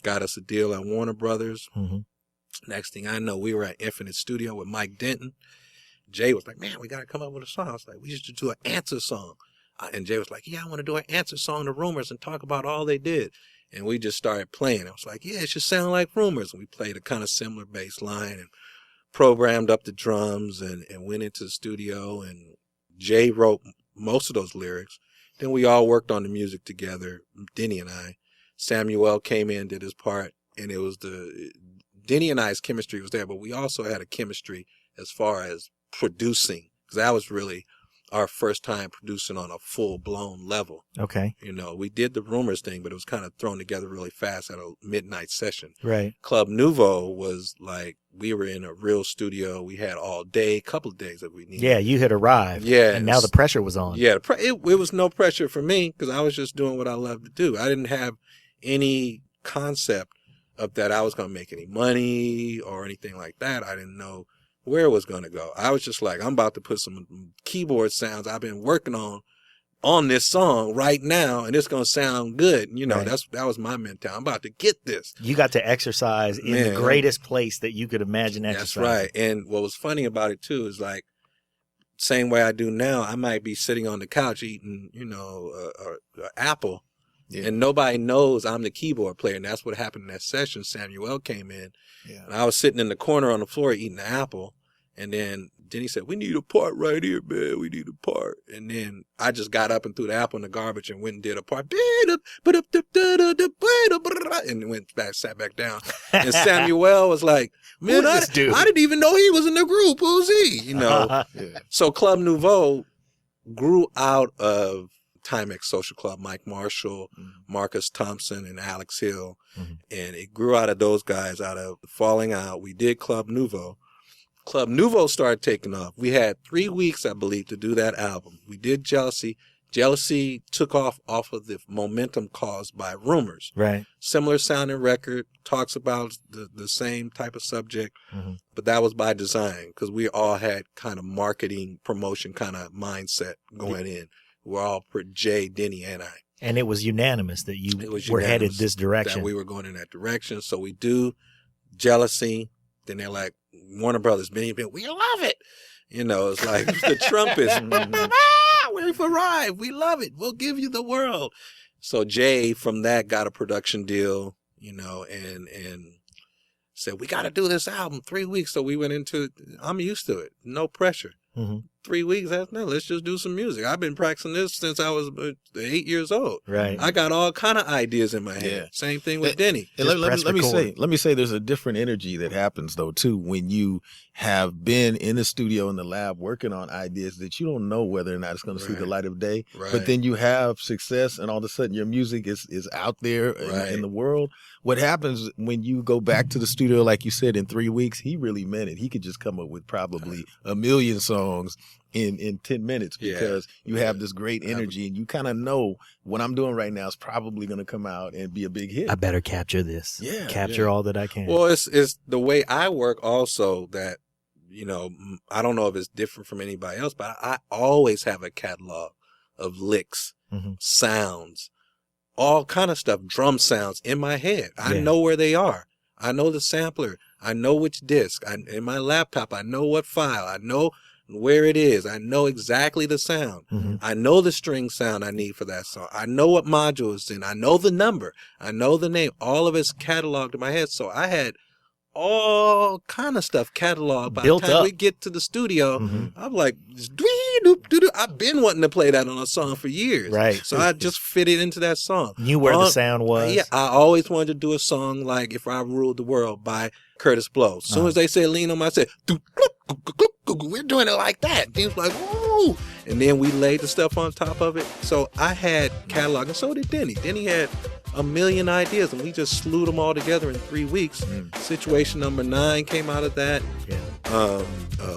got us a deal at Warner Brothers.
Mm-hmm.
Next thing I know, we were at Infinite Studio with Mike Denton. Jay was like, man, we got to come up with a song. I was like, we should do an answer song. And Jay was like, yeah, I want to do an answer song to Rumors and talk about all they did. And we just started playing. I was like, yeah, it should sound like Rumors. And we played a kind of similar bass line and programmed up the drums and went into the studio. And Jay wrote most of those lyrics. Then we all worked on the music together, Denny and I. Samuel came in, did his part. And it was Denny and I's chemistry was there, but we also had a chemistry as far as producing, because that was really our first time producing on a full blown level.
Okay.
You know, we did the Rumors thing, but it was kind of thrown together really fast at a midnight session.
Right.
Club Nouveau was like, we were in a real studio. We had all day, couple of days that we needed.
Yeah, you had arrived.
Yeah.
And now the pressure was on.
Yeah, it was no pressure for me because I was just doing what I love to do. I didn't have any concept of that I was going to make any money or anything like that. I didn't know where it was going to go. I was just like, I'm about to put some keyboard sounds I've been working on this song right now, and it's going to sound good. You know,
Right.
that was my mentality. I'm about to get this.
You got to exercise in the greatest place that you could imagine exercising.
That's right. And what was funny about it too is like, same way I do now, I might be sitting on the couch eating, you know, an apple. Yeah. And nobody knows I'm the keyboard player. And that's what happened in that session. Samuel came in. Yeah. And I was sitting in the corner on the floor eating the apple. And then he said, we need a part right here, man. We need a part. And then I just got up and threw the apple in the garbage and went and did a part. And went back, sat back down. And Samuel was like, man, I didn't even know he was in the group. Who's he? You know. Yeah. So Club Nouveau grew out of Timex Social Club, Mike Marshall, Marcus Thompson, and Alex Hill. Mm-hmm. And it grew out of those guys, out of falling out. We did Club Nouveau. Club Nouveau started taking off. We had 3 weeks, I believe, to do that album. We did Jealousy. Jealousy took off of the momentum caused by Rumors.
Right.
Similar sounding record, talks about the same type of subject, but that was by design because we all had kind of marketing, promotion kind of mindset going in. We're all Jay, Denny, and I.
And it was unanimous that you were headed this direction.
That we were going in that direction. So we do Jealousy. Then they're like, Warner Brothers, we love it. You know, it's like the trumpets. We're for ride. We love it. We'll give you the world. So Jay from that got a production deal, you know, and said, we got to do this album 3 weeks. So we went into it. I'm used to it. No pressure. 3 weeks, let's just do some music. I've been practicing this since I was 8 years old.
Right.
I got all kind of ideas in my head. Yeah. Same thing with Denny.
And let me say there's a different energy that happens though too when you have been in the studio in the lab working on ideas that you don't know whether or not it's going to see the light of day. Right. But then you have success and all of a sudden your music is out there in the world. What happens when you go back to the studio, like you said, in 3 weeks, he really meant it. He could just come up with probably a million songs in 10 minutes because you have this great energy and you kind of know what I'm doing right now is probably going to come out and be a big hit.
I better capture this. Yeah. Capture all that I can.
Well, it's the way I work also that, you know, I don't know if it's different from anybody else, but I always have a catalog of licks, sounds, all kind of stuff, drum sounds in my head. I know where they are. I know the sampler. I know which disc. In my laptop, I know what file. I know where it is. I know exactly the sound. I know the string sound I need for that song. I know what module it's in. I know the number. I know the name. All of it's cataloged in my head. So I had all kind of stuff cataloged. By the time we get to the studio, I'm like, I've been wanting to play that on a song for years.
Right.
So I just fit it into that song.
Knew where the sound was.
Yeah, I always wanted to do a song like If I Ruled the World by Curtis Blow. As soon as they said lean on me, I said, we're doing it like that. And he was like, woo. And then we laid the stuff on top of it. So I had catalog, and so did Denny. Denny had a million ideas, and we just slewed them all together in 3 weeks. Situation Number 9 came out of that.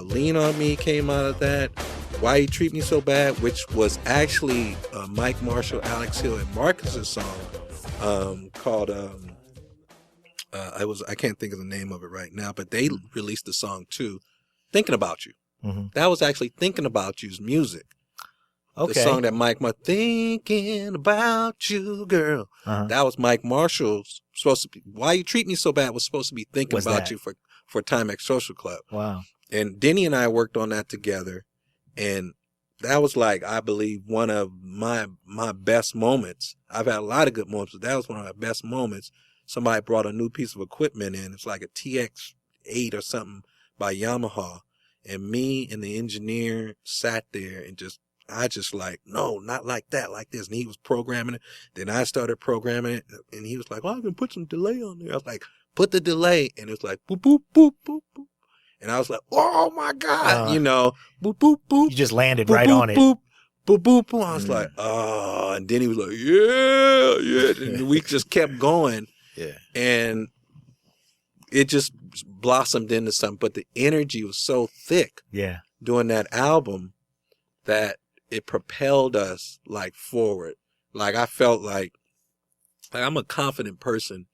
Lean on Me came out of that. Why You Treat Me So Bad, which was actually Mike Marshall, Alex Hill, and Marcus's song called I can't think of the name of it right now, but they released the song too, Thinking About You. That was actually Thinking About You's music. Okay. The song that Mike Marshall, Thinking About You, Girl. That was Mike Marshall's supposed to be. Why You Treat Me So Bad was supposed to be Thinking About You for Timex Social Club.
Wow.
And Denny and I worked on that together. And that was like, I believe, one of my best moments. I've had a lot of good moments, but that was one of my best moments. Somebody brought a new piece of equipment in. It's like a TX-8 or something by Yamaha. And me and the engineer sat there and I just like, no, not like that, like this. And he was programming it. Then I started programming it. And he was like, well, I can put some delay on there. I was like, put the delay. And it was like, boop, boop, boop, boop, boop. And I was like, oh my God, boop, boop, boop.
You just landed
boop,
right
boop,
on it.
Boop, boop, boop, boop. I was like, oh, and then he was like, yeah. And we just kept going.
Yeah.
And it just blossomed into something. But the energy was so thick doing that album that it propelled us like forward. Like I felt like I'm a confident person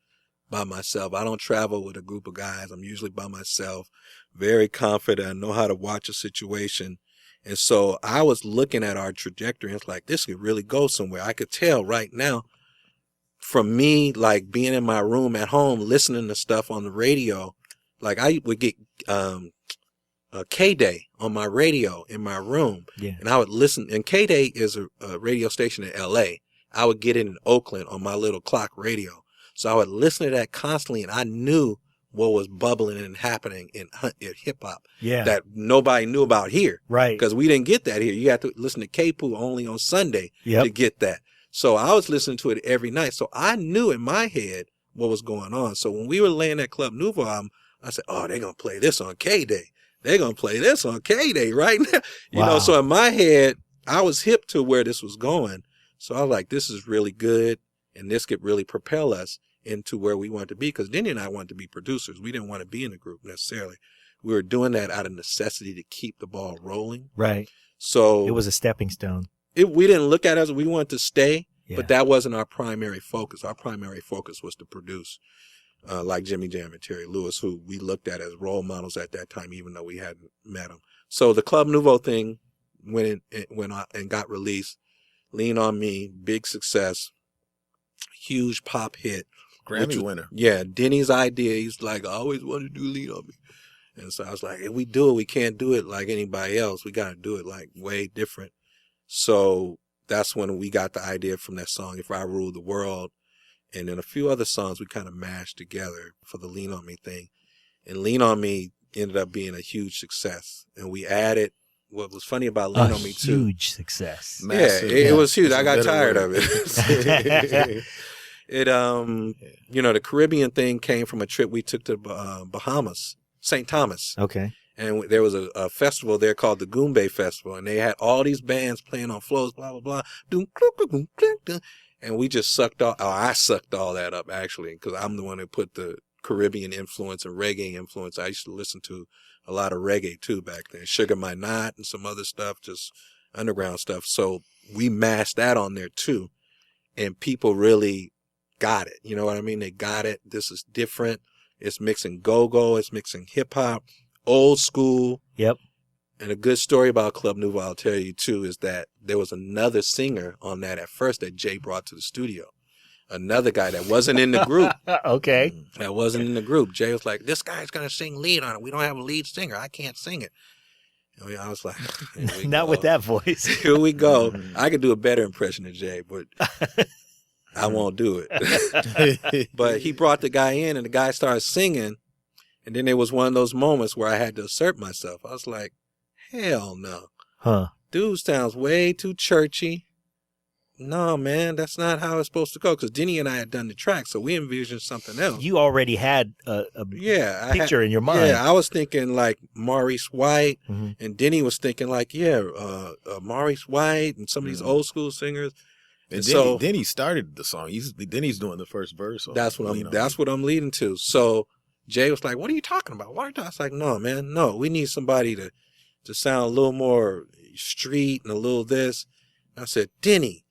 by myself. I don't travel with a group of guys. I'm usually by myself, very confident. I know how to watch a situation. And so I was looking at our trajectory and it's like, this could really go somewhere. I could tell right now from me, like being in my room at home, listening to stuff on the radio, like I would get, K-Day on my radio in my room.
Yeah.
And I would listen, and K-Day is a radio station in LA. I would get it in Oakland on my little clock radio. So I would listen to that constantly, and I knew what was bubbling and happening in hip hop that nobody knew about here.
Right.
Because we didn't get that here. You have to listen to K-Poo only on Sunday to get that. So I was listening to it every night. So I knew in my head what was going on. So when we were laying that Club Nouveau album, I said, oh, they're going to play this on K-Day. They're going to play this on K-Day right now. You know, so in my head, I was hip to where this was going. So I was like, this is really good. And this could really propel us into where we want to be. Because Denny and I wanted to be producers. We didn't want to be in the group necessarily. We were doing that out of necessity to keep the ball rolling.
Right.
So
it was a stepping stone.
We didn't look at it as we wanted to stay, but that wasn't our primary focus. Our primary focus was to produce. Like Jimmy Jam and Terry Lewis, who we looked at as role models at that time, even though we hadn't met them. So the Club Nouveau thing went on and got released. Lean on Me, big success, huge pop hit.
Grammy winner.
Yeah, Denny's idea. He's like, I always wanted to do Lean on Me. And so I was like, if we do it, we can't do it like anybody else. We got to do it like way different. So that's when we got the idea from that song, If I Ruled the World. And then a few other songs we kind of mashed together for the Lean On Me thing. And Lean On Me ended up being a huge success. And we added, what was funny about Lean On Me too.
Huge success.
Massive.
It was huge. I got tired of it. The Caribbean thing came from a trip we took to Bahamas, St. Thomas.
Okay.
And there was a festival there called the Goombay Festival. And they had all these bands playing on floors, blah, blah, blah. And we just I sucked all that up, actually, because I'm the one who put the Caribbean influence and reggae influence. I used to listen to a lot of reggae, too, back then. Sugar My Knot and some other stuff, just underground stuff. So we mashed that on there, too. And people really got it. You know what I mean? They got it. This is different. It's mixing go-go. It's mixing hip-hop, old school.
Yep.
And a good story about Club Nouveau, I'll tell you too, is that there was another singer on that at first that Jay brought to the studio. Another guy that wasn't in the group.
Okay.
That wasn't in the group. Jay was like, this guy's going to sing lead on it. We don't have a lead singer. I can't sing it. And I was like,
not with that voice.
Here we go. I could do a better impression of Jay, but I won't do it. But he brought the guy in and the guy started singing. And then there was one of those moments where I had to assert myself. I was like, hell no.
Huh.
Dude sounds way too churchy. No, man, that's not how it's supposed to go. Because Denny and I had done the track, so we envisioned something else.
You already had a picture in your mind.
Yeah, I was thinking like Maurice White, and Denny was thinking like, Maurice White and some of these old school singers.
And
so
Denny started the song. Denny's doing the first verse.
That's what I'm leading to. So Jay was like, what are you talking about? I was like, no, man, no. We need somebody to sound a little more street and a little this. I said, Denny,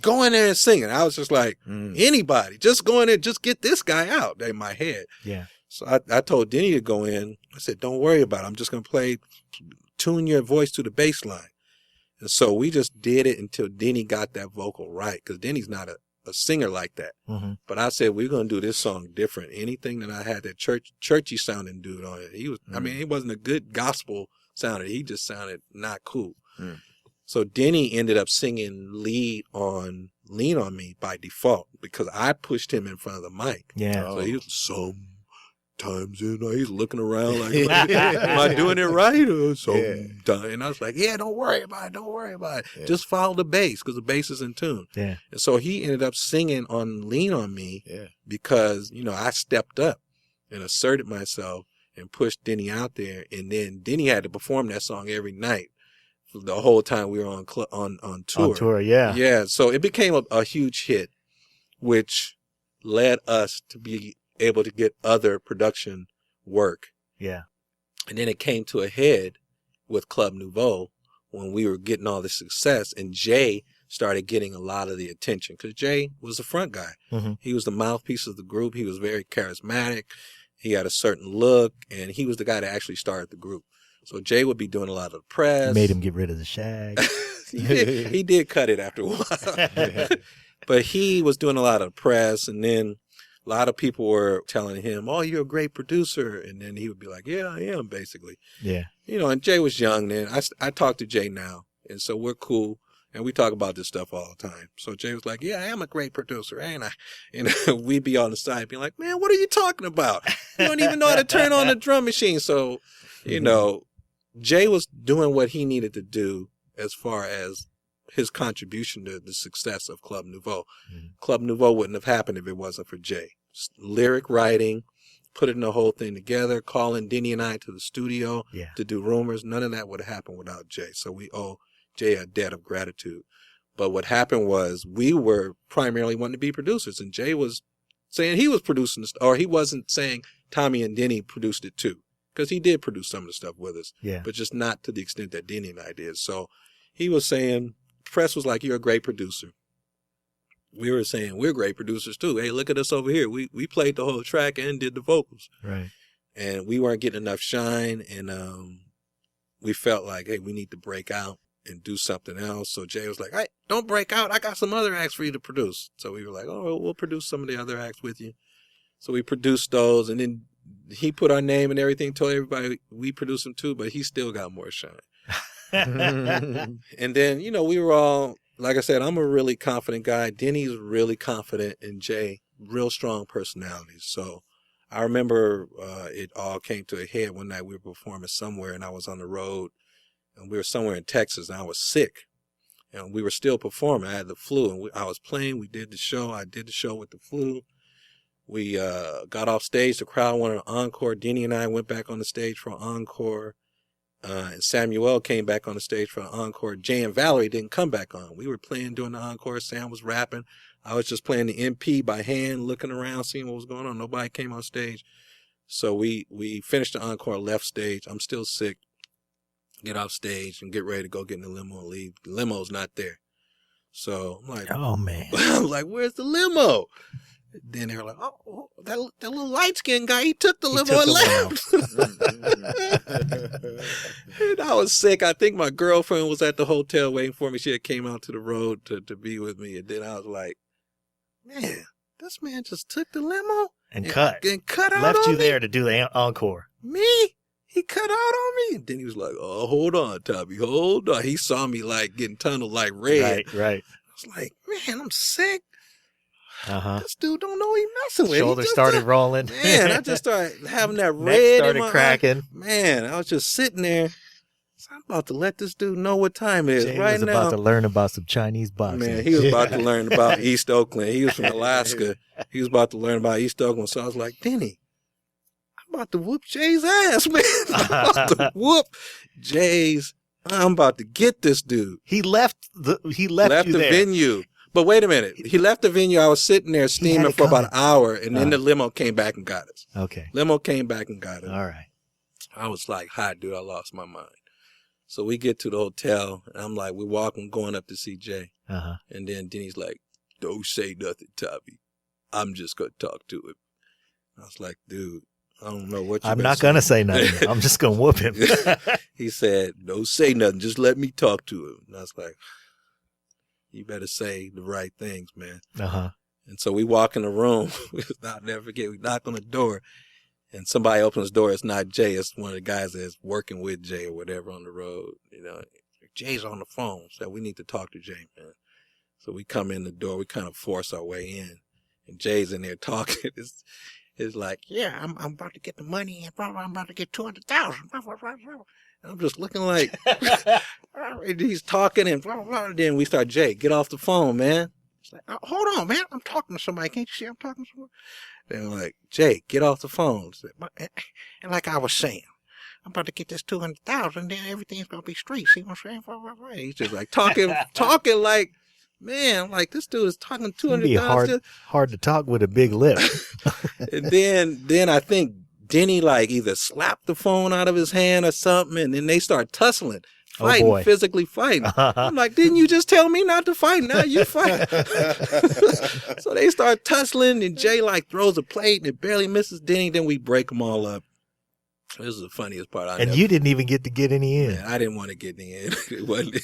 go in there and sing it. I was just like, anybody, just go in there, just get this guy out in my head.
Yeah.
So I told Denny to go in. I said, don't worry about it. I'm just going to tune your voice to the bass line. And so we just did it until Denny got that vocal right, because Denny's not a singer like that. But I said, we're going to do this song different. Anything that I had that churchy sounding dude on it. He was, I mean, he wasn't a good gospel sounder. He just sounded not cool. So Denny ended up singing lead on Lean On Me by default because I pushed him in front of the mic.
Yeah.
So he was sometimes, he's looking around like, am I doing it right? Or and I was like, yeah, don't worry about it. Don't worry about it. Yeah. Just follow the bass because the bass is in tune.
Yeah.
And so he ended up singing on Lean On Me because, I stepped up and asserted myself and pushed Denny out there. And then Denny had to perform that song every night for the whole time we were on tour.
On tour, yeah.
Yeah. So it became a huge hit, which led us to be able to get other production work.
Yeah.
And then it came to a head with Club Nouveau when we were getting all the success, and Jay started getting a lot of the attention because Jay was the front guy.
Mm-hmm.
He was the mouthpiece of the group. He was very charismatic. He had a certain look, and he was the guy that actually started the group. So Jay would be doing a lot of the press.
Made him get rid of the shag.
he did cut it after a while. But he was doing a lot of press, and then a lot of people were telling him, "Oh, you're a great producer." And then he would be like, "Yeah, I am," basically.
Yeah.
And Jay was young then. I talk to Jay now, and so we're cool, and we talk about this stuff all the time. So Jay was like, "Yeah, I am a great producer, ain't I?" And we'd be on the side being like, "Man, what are you talking about? You don't even know how to turn on the drum machine." So, Jay was doing what he needed to do as far as his contribution to the success of Club Nouveau. Mm-hmm. Club Nouveau wouldn't have happened if it wasn't for Jay. Lyric writing, putting the whole thing together, calling Denny and I to the studio to do rumors. None of that would have happened without Jay. So we owe Jay a debt of gratitude. But what happened was we were primarily wanting to be producers, and Jay was saying he was producing or he wasn't saying Tommy and Denny produced it too, because he did produce some of the stuff with us, but just not to the extent that Denny and I did. So he was saying, press was like, "You're a great producer." We were saying, "We're great producers too. Hey, look at us over here. We played the whole track and did the vocals."
Right.
And we weren't getting enough shine, and we felt like, hey, we need to break out and do something else. So Jay was like, "Hey, don't break out. I got some other acts for you to produce." So we were like, "Oh, we'll produce some of the other acts with you." So we produced those, and then he put our name and everything, told everybody we produced them too, but he still got more shine. And then, we were all, like I said, I'm a really confident guy. Denny's really confident, and Jay, real strong personalities. So I remember it all came to a head one night. We were performing somewhere, and I was on the road, and we were somewhere in Texas, and I was sick. And we were still performing. I had the flu, and I was playing. We did the show. I did the show with the flu. We got off stage. The crowd wanted an encore. Denny and I went back on the stage for an encore. And Samuel came back on the stage for an encore. Jay and Valerie didn't come back on. We were playing during the encore. Sam was rapping. I was just playing the MP by hand, looking around, seeing what was going on. Nobody came on stage. So we finished the encore, left stage. I'm still sick. Get off stage and get ready to go get in the limo and leave. The limo's not there. So I'm like,
oh, man.
I'm like, where's the limo? Then they were like, "Oh, that little light-skinned guy, he took the limo and left." And I was sick. I think my girlfriend was at the hotel waiting for me. She had came out to the road to be with me. And then I was like, man, this man just took the limo
and cut out
left
you
on
there
me?
to do the encore.
Me? He cut out on me. And then he was like, "Oh, hold on, Tommy, hold on." He saw me like getting tunnel like red.
Right.
I was like, man, I'm sick.
Uh-huh.
This dude don't know he messing with.
Shoulders started rolling.
Man, I just started having that red.
Neck started
in my
cracking.
eye. Man, I was just sitting there. So I'm about to let this dude know what time it is
Jay
right
was
now.
about to learn about some Chinese boxing.
Man, he was about to learn about East Oakland. He was from Alaska. He was about to learn about East Oakland. So I was like, Denny, I'm about to whoop Jay's ass, man. I'm about to whoop Jay's. I'm about to get this dude.
He left the
venue. But wait a minute. He left the venue. I was sitting there steaming for about an hour, and then the limo came back and got us.
Okay.
Limo came back and got us.
All right.
I was like, hi, dude, I lost my mind. So we get to the hotel, and I'm like, we're walking, going up to see Jay.
Uh-huh.
And then Denny's like, don't say nothing, Tommy. I'm just going to talk to him. I was like, dude, I don't know what you're
I'm not going to say nothing. I'm just going to whoop him.
He said, don't say nothing. Just let me talk to him. And I was like, you better say the right things, man.
Uh-huh.
And so we walk in the room. I'll never forget. We knock on the door, and somebody opens the door. It's not Jay. It's one of the guys that's working with Jay or whatever on the road. Jay's on the phone. So we need to talk to Jay, man. So we come in the door. We kind of force our way in, and Jay's in there talking. It's like, yeah, I'm about to get the money, and I'm about to get $200,000. I'm just looking like, he's talking, and blah, blah, blah. Then we start, Jay, get off the phone, man. It's like, oh, hold on, man. I'm talking to somebody. Can't you see I'm talking to someone? They were like, Jay, get off the phone. And like I was saying, I'm about to get this 200,000, then everything's gonna be straight. See what I'm saying? He's just like talking like, man, I'm like, this dude is talking 200,000.
Hard to talk with a big lip.
And then I think Denny like either slapped the phone out of his hand or something, and then they start tussling. Fighting, physically fighting. I'm like, didn't you just tell me not to fight? Now you fight. So they start tussling, and Jay like throws a plate, and it barely misses Denny. Then we break them all up. This is the funniest part.
You didn't even get to get any in.
Man, I didn't want to get any in. It wasn't,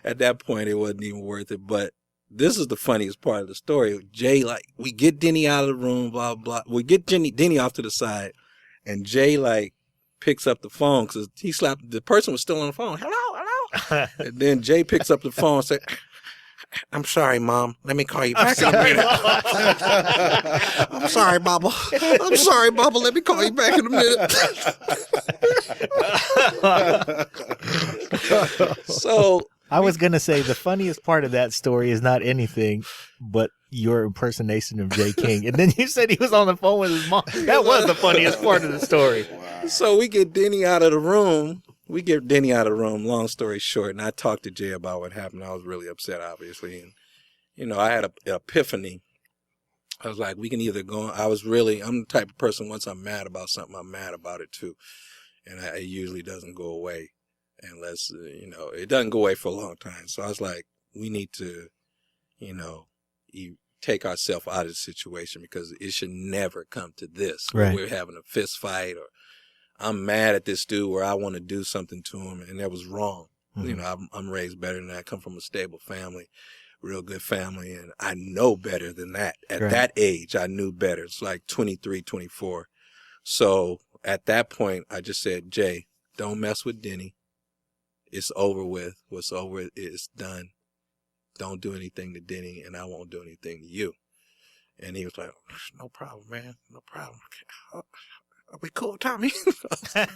at that point, it wasn't even worth it. But this is the funniest part of the story. Jay, like, we get Denny out of the room, blah, blah. We get Denny off to the side, and Jay, like, picks up the phone because the person was still on the phone. Hello. And then Jay picks up the phone and says, I'm sorry, Mom. Let me call you back in a minute. I'm sorry, Bubba. Let me call you back in a minute. So
I was going to say the funniest part of that story is not anything but your impersonation of Jay King. And then you said he was on the phone with his mom. That was the funniest part of the story.
Wow. So we get Denny out of the room. Long story short. And I talked to Jay about what happened. I was really upset, obviously. And, I had an epiphany. I was like, we can either go. I'm the type of person, once I'm mad about something, I'm mad about it too. And it usually doesn't go away unless, it doesn't go away for a long time. So I was like, we need to, take ourselves out of the situation because it should never come to this.
Right.
We're having a fist fight or I'm mad at this dude where I want to do something to him and that was wrong. Mm-hmm. I'm raised better than that. I come from a stable family, real good family, and I know better than that. At that age, I knew better. It's like 23, 24. So at that point, I just said, Jay, don't mess with Denny. It's over with. What's over is done. Don't do anything to Denny, and I won't do anything to you. And he was like, no problem, man. No problem. Are we cool, Tommy? I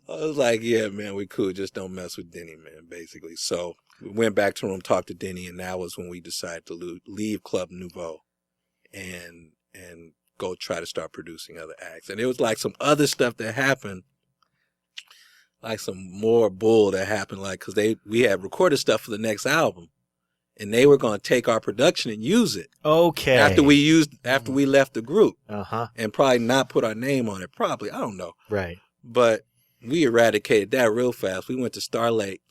was like, yeah, man, we cool. Just don't mess with Denny, man, basically. So we went back to the room, talked to Denny, and that was when we decided to leave Club Nouveau and go try to start producing other acts. And it was like some other stuff that happened, like some more bull that happened, like, because we had recorded stuff for the next album. And they were going to take our production and use it.
Okay.
After we left the group.
Uh-huh.
And probably not put our name on it. Probably. I don't know.
Right.
But we eradicated that real fast. We went to Starlight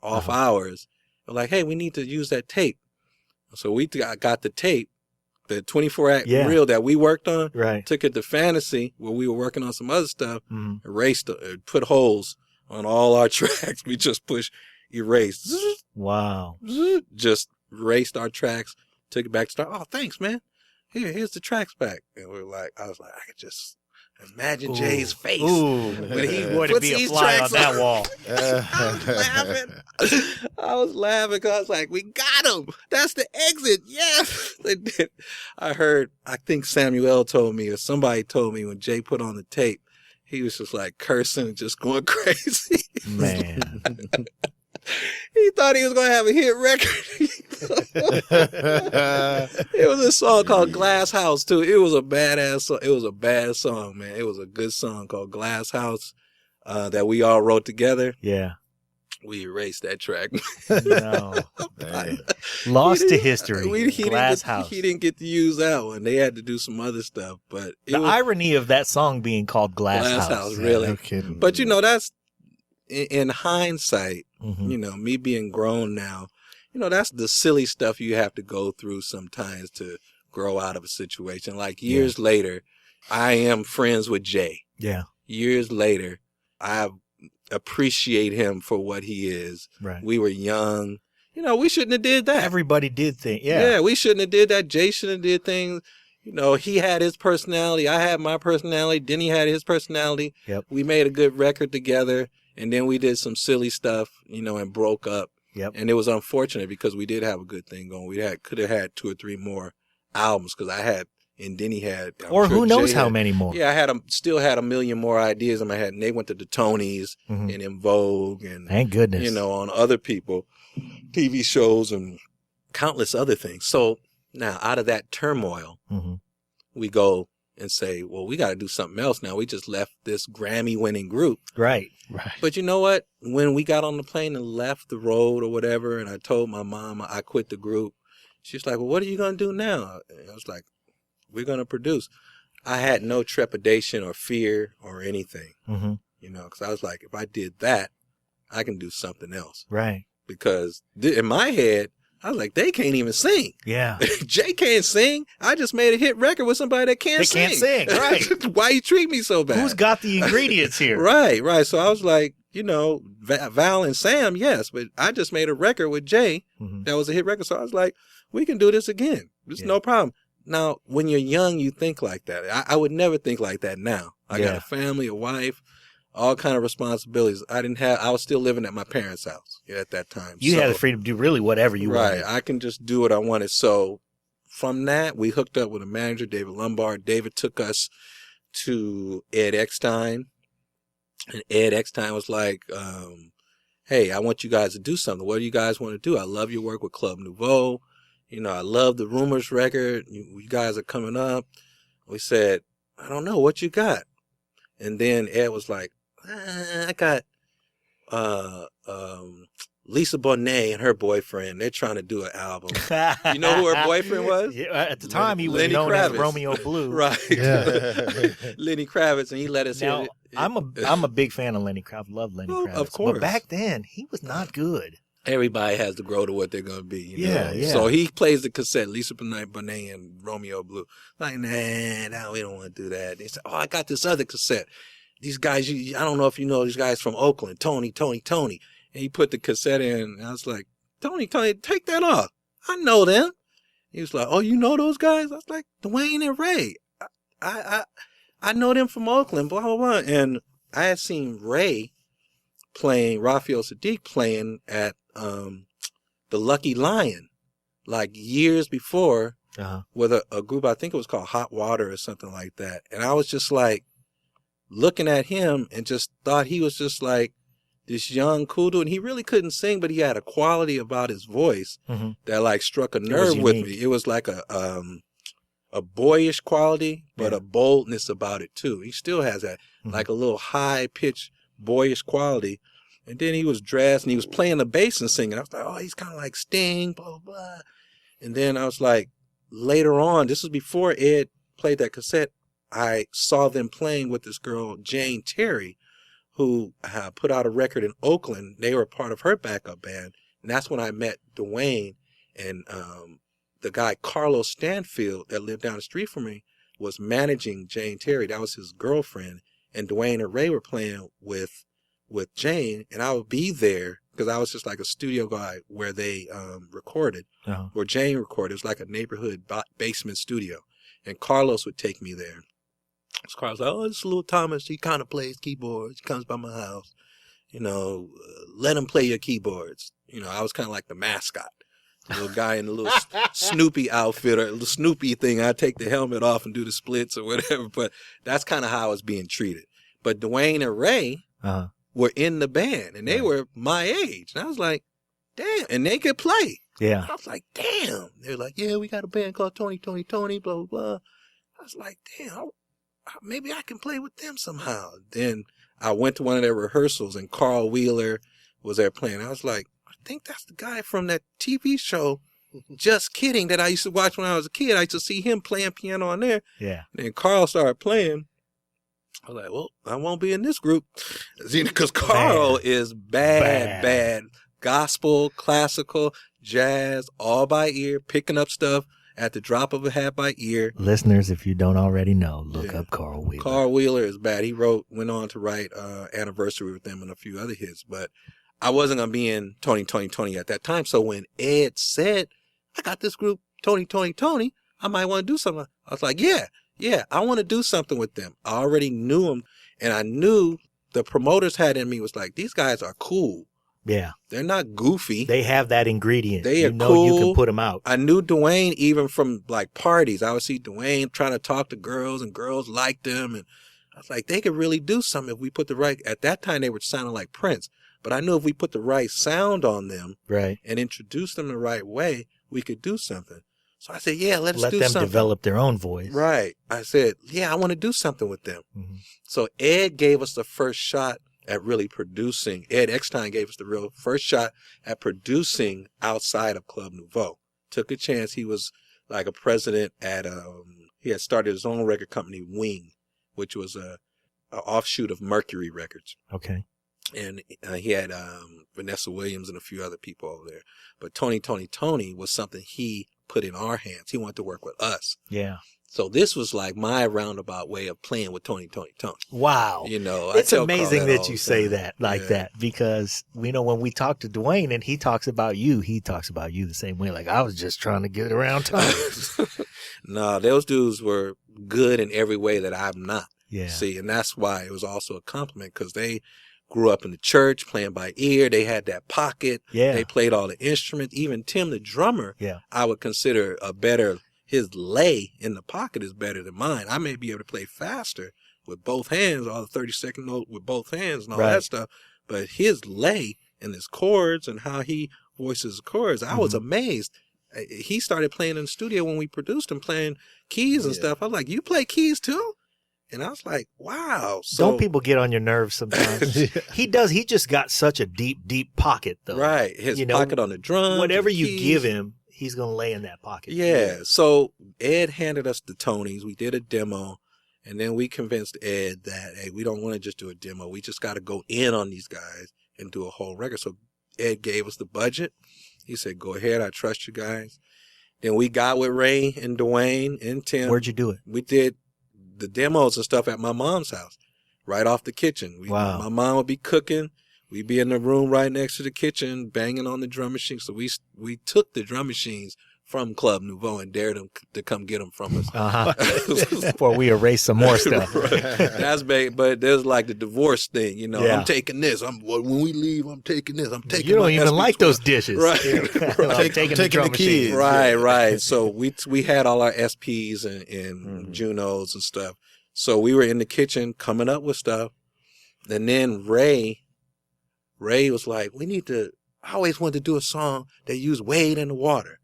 off hours. We're like, hey, we need to use that tape. So we got the tape, the 24-act reel that we worked on.
Right.
Took it to Fantasy where we were working on some other stuff. Mm-hmm. Erased it, put holes on all our tracks. We just erased.
Wow.
Just erased our tracks, took it back to start. Oh, thanks, man. Here's the tracks back. And I was like, I could just imagine Jay's face.
When he would be a fly on that wall.
I was laughing because I was like, we got him. That's the exit. Yes. I think Samuel told me or somebody told me when Jay put on the tape, he was just like cursing and just going crazy.
Man.
He thought he was going to have a hit record. It was a song called Glass House, too. It was a badass song. It was a bad song, man. It was a good song called Glass House that we all wrote together.
Yeah.
We erased that track.
No. Lost to history. Glass House.
He didn't get to use that one. They had to do some other stuff. But
the irony of that song being called Glass
House, really.
No kidding.
But, that's in hindsight, me being grown now, that's the silly stuff you have to go through sometimes to grow out of a situation. Like years later, I am friends with Jay.
Yeah.
Years later, I appreciate him for what he is.
Right.
We were young. We shouldn't have did that.
Everybody did things.
Yeah, we shouldn't have did that. Jay shouldn't have did things. He had his personality. I had my personality. Denny had his personality.
Yep.
We made a good record together. And then we did some silly stuff, and broke up.
Yep.
And it was unfortunate because we did have a good thing going. We could have had 2 or 3 more albums because I had, and Denny had.
Or who knows how many more.
Yeah, still had a million more ideas in my head. And they went to the Tonys and In Vogue and.
Thank goodness.
On other people, TV shows and countless other things. So Now, out of that turmoil,
Mm-hmm.
we go and say, well, we got to do something else now. We just left this Grammy-winning group.
Right.
But you know what? When we got on the plane and left the road or whatever, and I told my mom I quit the group, she's like, well, what are you going to do now? And I was like, we're going to produce. I had no trepidation or fear or anything,
Mm-hmm.
you know, because I was like, if I did that, I can do something else.
Right.
Because in my head, I was like, they can't even sing.
Yeah.
Jay can't sing. I just made a hit record with somebody that can't sing.
They can't sing, right.
Why you treat me so bad?
Who's got the ingredients here?
Right. So I was like, you know, Val and Sam, yes, but I just made a record with Jay
Mm-hmm.
that was a hit record. So I was like, we can do this again. There's no problem. Now, when you're young, you think like that. I would never think like that now. I got a family, a wife, all kind of responsibilities. I was still living at my parents' house at that time.
You had the freedom to do really whatever you wanted.
Right. I can just do what I wanted. So from that, we hooked up with a manager, David Lombard. David took us to Ed Eckstein. And Ed Eckstein was like, hey, I want you guys to do something. What do you guys want to do? I love your work with Club Nouveau. You know, I love the Rumors record. You guys are coming up. We said, I don't know. What you got? And then Ed was like, I got Lisa Bonet and her boyfriend. They're trying to do an album. You know who her boyfriend was?
Yeah, at the time, he was
Lenny
known
Kravitz.
as Romeo Blue.
Right.
Yeah.
Lenny Kravitz, and he let us
Now,
hear it.
I'm a big fan of Lenny Kravitz. Love Lenny
Oh,
Kravitz.
of course.
But back then, he was not good.
Everybody has to grow to what they're going to be. You know?
Yeah.
So he plays the cassette, Lisa Bonet and Romeo Blue. Like, nah, we don't want to do that. They said, oh, I got this other cassette. These guys, I don't know if you know these guys from Oakland, Tony. And he put the cassette in, and I was like, Tony, take that off. I know them. He was like, oh, you know those guys? I was like, Dwayne and Ray. I know them from Oakland, blah, blah, blah. And I had seen Ray Raphael Sadiq playing at the Lucky Lion, like years before, with a group, I think it was called Hot Water or something like that. And I was just like looking at him and just thought he was just like this young cool dude. And he really couldn't sing, but he had a quality about his voice that like struck a nerve with me. It was like a boyish quality, but a boldness about it too. He still has that, like a little high pitched boyish quality. And then he was dressed and he was playing the bass and singing. I was like, oh, he's kind of like Sting, blah, blah, blah. And then I was like, later on, this was before Ed played that cassette, I saw them playing with this girl, Jane Terry, who put out a record in Oakland. They were part of her backup band. And that's when I met Dwayne, and the guy, Carlos Stanfield, that lived down the street from me, was managing Jane Terry. That was his girlfriend. And Dwayne and Ray were playing with Jane, and I would be there because I was just like a studio guy where they recorded, where Jane recorded. It was like a neighborhood basement studio, and Carlos would take me there. So Carlos was like, oh, this is little Thomas. He kind of plays keyboards. He comes by my house. You know, let him play your keyboards. You know, I was kind of like the mascot. The little guy in the little Snoopy outfit or the Snoopy thing. I'd take the helmet off and do the splits or whatever, but that's kind of how I was being treated. But Dwayne and Ray were in the band, and they were my age. And I was like, damn, and they could play.
Yeah.
I was like, damn. They were like, yeah, we got a band called Tony, blah, blah, blah. I was like, damn, maybe I can play with them somehow. Then I went to one of their rehearsals, and Carl Wheeler was there playing. I was like, I think that's the guy from that TV show, Just Kidding, that I used to watch when I was a kid. I used to see him playing piano on there.
Yeah.
And then Carl started playing. I was like, well, I won't be in this group. Because Carl is bad. Gospel, classical, jazz, all by ear, picking up stuff at the drop of a hat by ear.
Listeners, if you don't already know, look up Carl Wheeler.
Carl Wheeler is bad. He went on to write Anniversary with them and a few other hits. But I wasn't going to be in Tony at that time. So when Ed said, I got this group, Tony, I might want to do something. I was like, yeah, I want to do something with them. I already knew them, and I knew the promoters had in me was like, these guys are cool.
Yeah.
They're not goofy.
They have that ingredient.
They are
know
cool.
You can put them out.
I knew Dwayne even from like parties. I would see Dwayne trying to talk to girls, and girls liked him. And I was like, they could really do something if we put the right, at that time they were sounding like Prince. But I knew if we put the right sound on them
and
introduced them the right way, we could do something. So I said, yeah, let's
Let
do
them
something.
develop their own voice.
Right. I said, yeah, I want to do something with them.
Mm-hmm.
So Ed gave us the first shot at really producing. Ed Eckstein gave us the real first shot at producing outside of Club Nouveau. Took a chance. He was like a president at, he had started his own record company, Wing, which was a offshoot of Mercury Records.
Okay.
And he had Vanessa Williams and a few other people over there. But Tony was something he put in our hands. He wanted to work with us.
Yeah.
So this was like my roundabout way of playing with Tony.
Wow.
You know,
it's
I tell
amazing
Carl
that
all
you
the
say
time.
that like that, because we know when we talk to Dwayne and he talks about you the same way. Like, I was just trying to get around Tony.
No, those dudes were good in every way that I'm not.
Yeah.
See, and that's why it was also a compliment, because they grew up in the church playing by ear. They had that pocket.
Yeah.
They played all the instruments. Even Tim, the drummer,
Yeah.
I would consider his lay in the pocket is better than mine. I may be able to play faster with both hands, all the 30-second note with both hands and all that stuff. But his lay and his chords and how he voices chords, I was amazed. He started playing in the studio when we produced him, playing keys and stuff. I was like, you play keys too? And I was like, wow. So,
don't people get on your nerves sometimes? He does. He just got such a deep pocket, though.
right. His pocket on the drums.
Whatever you
keys.
give him, he's going to lay in that pocket.
Yeah. So Ed handed us the Tonys. We did a demo. And then we convinced Ed that, hey, we don't want to just do a demo. We just got to go in on these guys and do a whole record. So Ed gave us the budget. He said, go ahead. I trust you guys. Then we got with Ray and Dwayne and Tim.
Where'd you do it?
We did the demos and stuff at my mom's house, right off the kitchen.
Wow.
My mom would be cooking. We'd be in the room right next to the kitchen, banging on the drum machine. So we took the drum machines from Club Nouveau and dared them to come get them from us.
Before we erase some more stuff.
That's big, but there's like the divorce thing, you know.
Yeah.
I'm taking this. When we leave, I'm taking this. I'm taking.
You don't
my
even
SP12.
like those dishes.
Right?
I'm taking the drum machine.
keys.
Right. So we had all our SPs and Junos and stuff. So we were in the kitchen coming up with stuff, and then Ray was like, I always wanted to do a song that used Wade in the Water.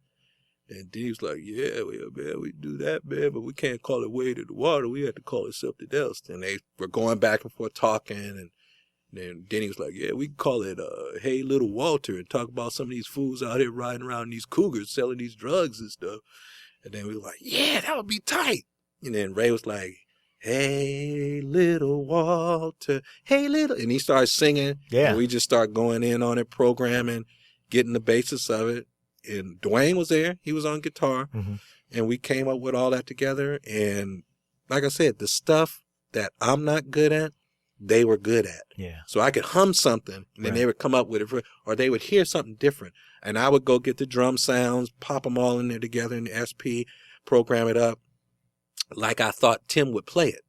And then he was like, yeah, man, we do that, man, but we can't call it Wade in the Water. We had to call it something else. And they were going back and forth talking, and then Denny was like, yeah, we can call it Hey Little Walter, and talk about some of these fools out here riding around in these cougars selling these drugs and stuff. And then we were like, yeah, that would be tight. And then Ray was like, hey, little Walter, hey, little. And he started singing.
Yeah.
And we just started going in on it, programming, getting the basis of it. And Dwayne was there. He was on guitar.
Mm-hmm.
And we came up with all that together. And like I said, the stuff that I'm not good at, they were good at.
Yeah.
So I could hum something, and then they would come up with it, or they would hear something different. And I would go get the drum sounds, pop them all in there together in the SP, program it up like I thought Tim would play it.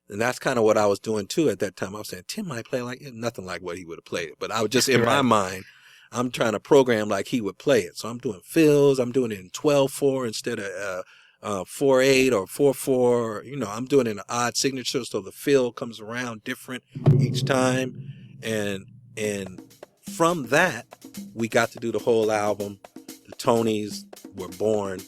And that's kind of what I was doing too at that time. I was saying, Tim might play like it. Nothing like what he would have played it. But I was just in my mind, I'm trying to program like he would play it. So I'm doing fills. I'm doing it in 12/4 instead of 4/8 or 4/4. You know, I'm doing it in an odd signature, so the fill comes around different each time. And from that, we got to do the whole album. The Tonys were born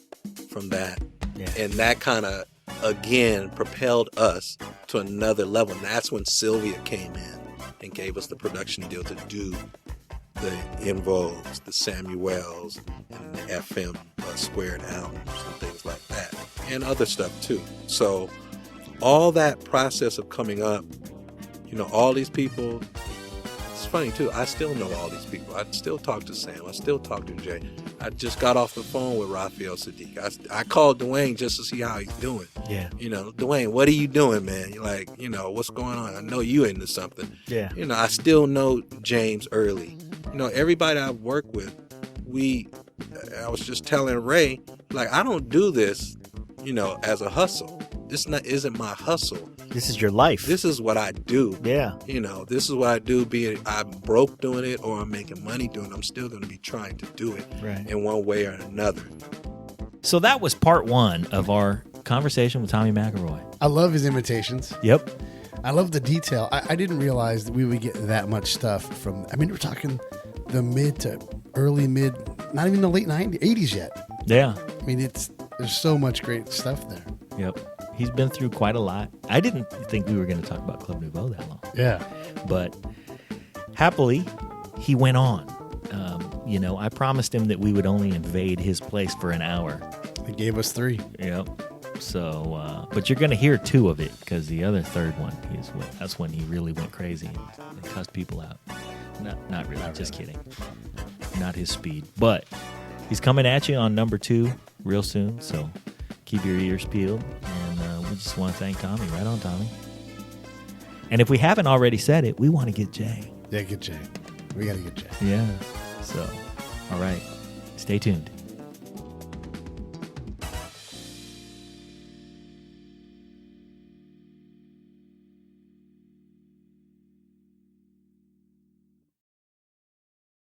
from that.
Yeah.
And that kind of, again, propelled us to another level. And that's when Sylvia came in and gave us the production deal to do the En Vogues, the Samuels, and the FM squared albums and things like that, and other stuff too. So all that process of coming up, you know, all these people, it's funny too, I still know all these people. I still talk to Sam. I still talk to Jay. I just got off the phone with Raphael Sadiq. I called Dwayne just to see how he's doing.
Yeah.
You know, Dwayne, what are you doing, man? You're like, you know, what's going on? I know you into something.
Yeah.
You know, I still know James Early. You know, everybody I've worked with, I was just telling Ray, like, I don't do this, you know, as a hustle. This isn't my hustle.
This is your life.
This is what I do.
Yeah.
You know, this is what I do, be it I'm broke doing it or I'm making money doing it. I'm still going to be trying to do it in one way or another.
So that was part one of our conversation with Tommy McElroy.
I love his imitations.
Yep.
I love the detail. I didn't realize that we would get that much stuff from, I mean, we're talking the mid to early mid, not even the late 80s yet.
Yeah.
I mean, it's There's so much great stuff there.
Yep. He's been through quite a lot. I didn't think we were going to talk about Club Nouveau that long.
Yeah.
But happily, he went on. I promised him that we would only invade his place for an hour.
He gave us 3.
Yep. So, but you're going to hear 2 of it because the other third one that's when he really went crazy and cussed people out. Not really. Just kidding. Not his speed. But he's coming at you on number 2 real soon. So keep your ears peeled. And we just want to thank Tommy. Right on, Tommy. And if we haven't already said it, we want to get Jay.
Yeah, get Jay. We got to get Jay.
Yeah. So, all right. Stay tuned.